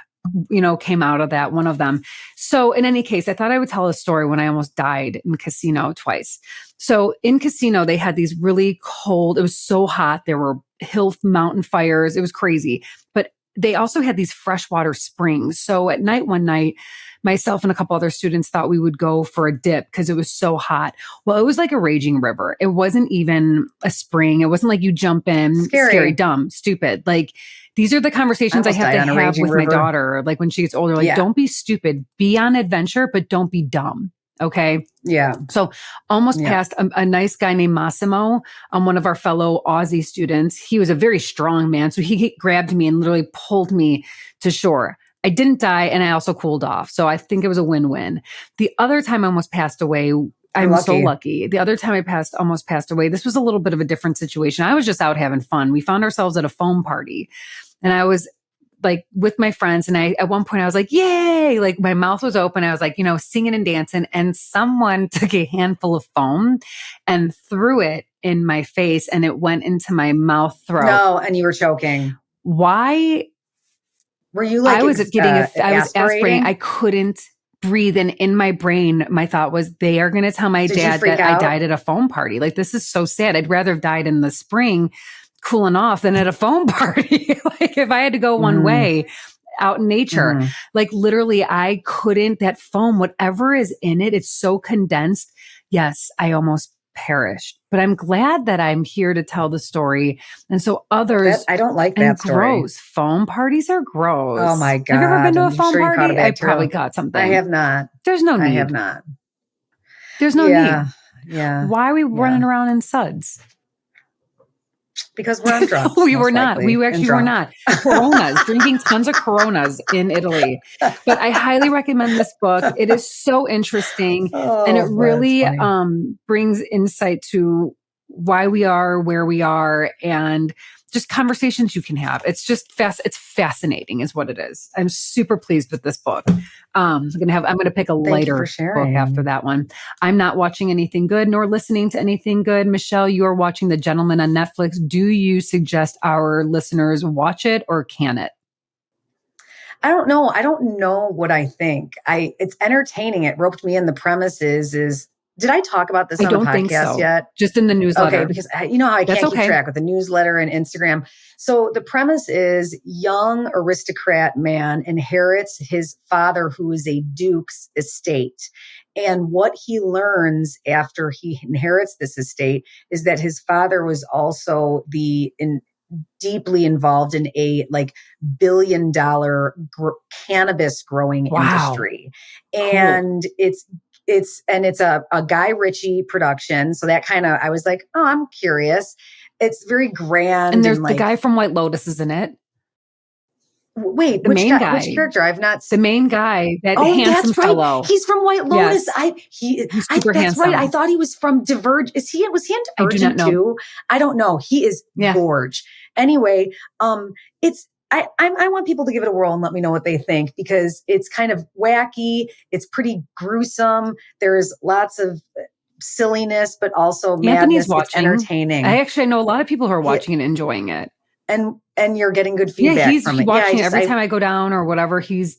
came out of that, one of them. So in any case, I thought I would tell a story when I almost died in Cassino twice. So in Cassino, they had these really cold, it was so hot. There were hill mountain fires. It was crazy. But they also had these freshwater springs. So at night, one night, myself and a couple other students thought we would go for a dip because it was so hot. Well, it was like a raging river. It wasn't even a spring. It wasn't like you jump in, scary, dumb, stupid. Like these are the conversations I have to have with my daughter. Like when she gets older, like don't be stupid, be on adventure, but don't be dumb. Okay. Yeah. So almost passed a nice guy named Massimo, one of our fellow Aussie students. He was a very strong man. So he grabbed me and literally pulled me to shore. I didn't die, and I also cooled off. So I think it was a win-win. The other time I almost passed away, I'm so lucky. The other time I almost passed away, this was a little bit of a different situation. I was just out having fun. We found ourselves at a foam party, and I was like with my friends. And at one point I was like, yay, like my mouth was open. I was like, singing and dancing, and someone took a handful of foam and threw it in my face, and it went into my mouth throat. No, and you were choking. Why? Were you like, I was aspirating. I couldn't breathe. And in my brain, my thought was, they are going to tell my dad that I died at a foam party. Like, this is so sad. I'd rather have died in the spring cooling off than at a foam party. Like if I had to go one way out in nature, like literally I couldn't, that foam, whatever is in it, it's so condensed. Yes, I almost perished, but I'm glad that I'm here to tell the story. And so others, I don't like that story. Gross. Foam parties are gross. Oh my God. Have you ever been to a foam party? I probably caught something. I have not. There's no need. I have not. There's no need. Yeah. Why are we running around in suds? Because we're on drugs. We were not. We actually were not. Coronas, drinking tons of Coronas in Italy. But I highly recommend this book. It is so interesting. And it really brings insight to why we are where we are. And just conversations you can have. It's just it's fascinating is what it is. I'm super pleased with this book. I'm going to pick a lighter book after that one. I'm not watching anything good nor listening to anything good. Michelle, you are watching The Gentleman on Netflix. Do you suggest our listeners watch it or can it? I don't know. I don't know what I think. It's entertaining. It roped me in. The premise is did I talk about this on the podcast yet? Just in the newsletter. Okay, because you know how I can't keep track with the newsletter and Instagram. So the premise is young aristocrat man inherits his father, who is a duke's estate. And what he learns after he inherits this estate is that his father was also deeply involved in a billion-dollar cannabis growing industry. And cool. it's a Guy Ritchie production. So that kind of, I was like, oh, I'm curious. It's very grand. And there's the guy from White Lotus is in it. Wait, which character? I've not seen. The main guy, that handsome fellow. Right. He's from White Lotus. Yes. He's super that's handsome. right. I thought he was from Divergent. Was he in Divergent too? I don't know. He is gorge. Anyway, I want people to give it a whirl and let me know what they think, because it's kind of wacky. It's pretty gruesome. There's lots of silliness, but also madness. It's entertaining. I know a lot of people who are watching and enjoying it. And you're getting good feedback from it. He's watching it every time I go down or whatever. He's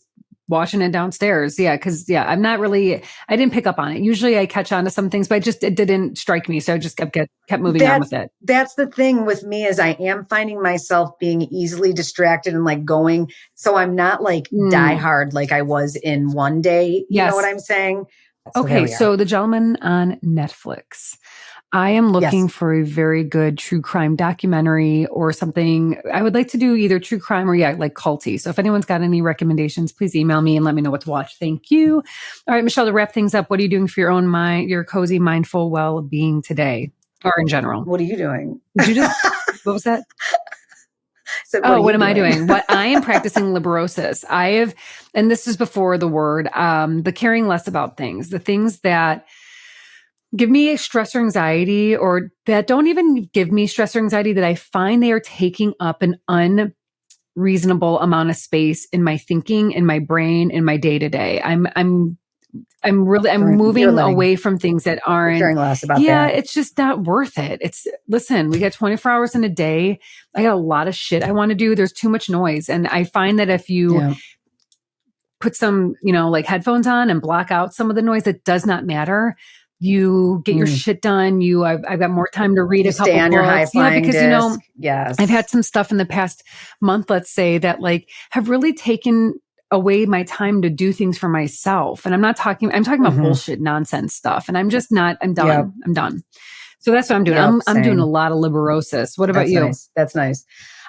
watching it downstairs. Yeah, because I'm not really. I didn't pick up on it. Usually I catch on to some things, but it didn't strike me, so I just kept moving on with it. That's the thing with me, is I am finding myself being easily distracted and going. So I'm not die hard like I was in one day. You know what I'm saying? So The Gentleman on Netflix. I am looking for a very good true crime documentary or something. I would like to do either true crime or culty. So if anyone's got any recommendations, please email me and let me know what to watch. Thank you. All right, Michelle, to wrap things up, what are you doing for your own your cozy, mindful well-being today, or in general? What are you doing? Did you just, what was that? So what am I doing? What I am practicing liberosis. And this is before the word, the caring less about things, the things that give me stress or anxiety, or that don't even give me stress or anxiety, that I find they are taking up an unreasonable amount of space in my thinking, in my brain, in my day to day. I'm moving away from things that aren't caring less about. It's just not worth it. Listen, we got 24 hours in a day. I got a lot of shit I want to do. There's too much noise. And I find that if you put some, headphones on and block out some of the noise that does not matter, you get your shit done. I've got more time to read a couple books. Your high-flying because disc. I've had some stuff in the past month, let's say, that have really taken away my time to do things for myself. And I'm talking about bullshit, nonsense stuff. And I'm just not. I'm done. Yep. I'm done. So that's what I'm doing. I'm doing a lot of liberosis. What about you? Nice. That's nice.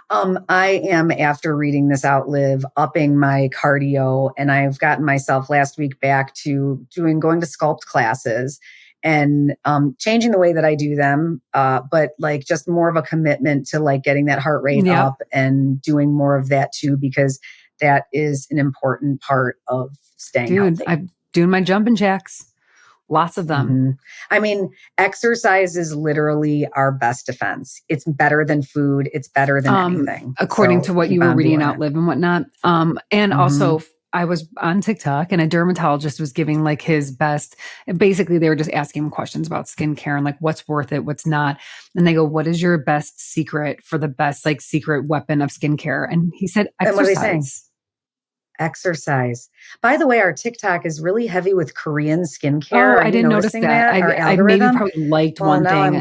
I am, after reading this Outlive, upping my cardio, and I've gotten myself last week back to going to sculpt classes and changing the way that I do them, but just more of a commitment to getting that heart rate up and doing more of that too, because that is an important part of staying healthy. I'm doing my jumping jacks. Lots of them. Mm-hmm. I mean, exercise is literally our best defense. It's better than food. It's better than anything. According to what you were reading in Outlive and whatnot. And also, I was on TikTok and a dermatologist was giving his best. Basically, they were just asking him questions about skincare and what's worth it, what's not. And they go, what is your best secret for the best secret weapon of skincare? And he said, exercise. And what are they saying? Exercise. By the way, our TikTok is really heavy with Korean skincare. Oh, I didn't notice that. I maybe probably liked one thing.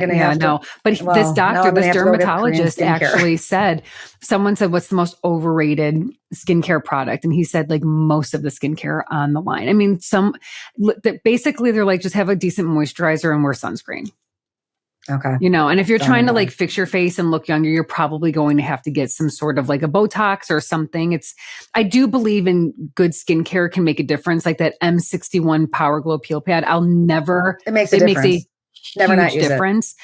But this dermatologist actually said, someone said, what's the most overrated skincare product? And he said, most of the skincare on the line. I mean, basically they're just have a decent moisturizer and wear sunscreen. Okay. And if you're trying to fix your face and look younger, you're probably going to have to get some sort of a Botox or something. I do believe in good skincare can make a difference. That M61 Power Glow Peel Pad, it makes a difference. Never not use difference.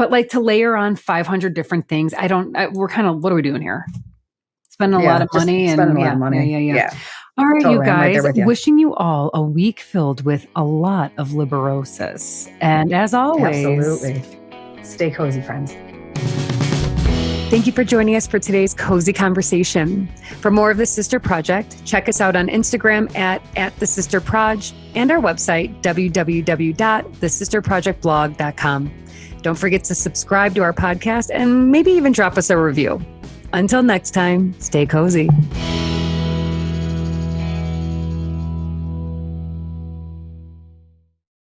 It. But to layer on 500 different things, we're kind of, what are we doing here? Spending a lot of money. Spending a lot of money. Yeah. All right, you guys, wishing you all a week filled with a lot of liberosis. And as always, absolutely. Stay cozy, friends. Thank you for joining us for today's cozy conversation. For more of The Sister Project, check us out on Instagram at The Sister Proj and our website, www.thesisterprojectblog.com. Don't forget to subscribe to our podcast and maybe even drop us a review. Until next time, stay cozy.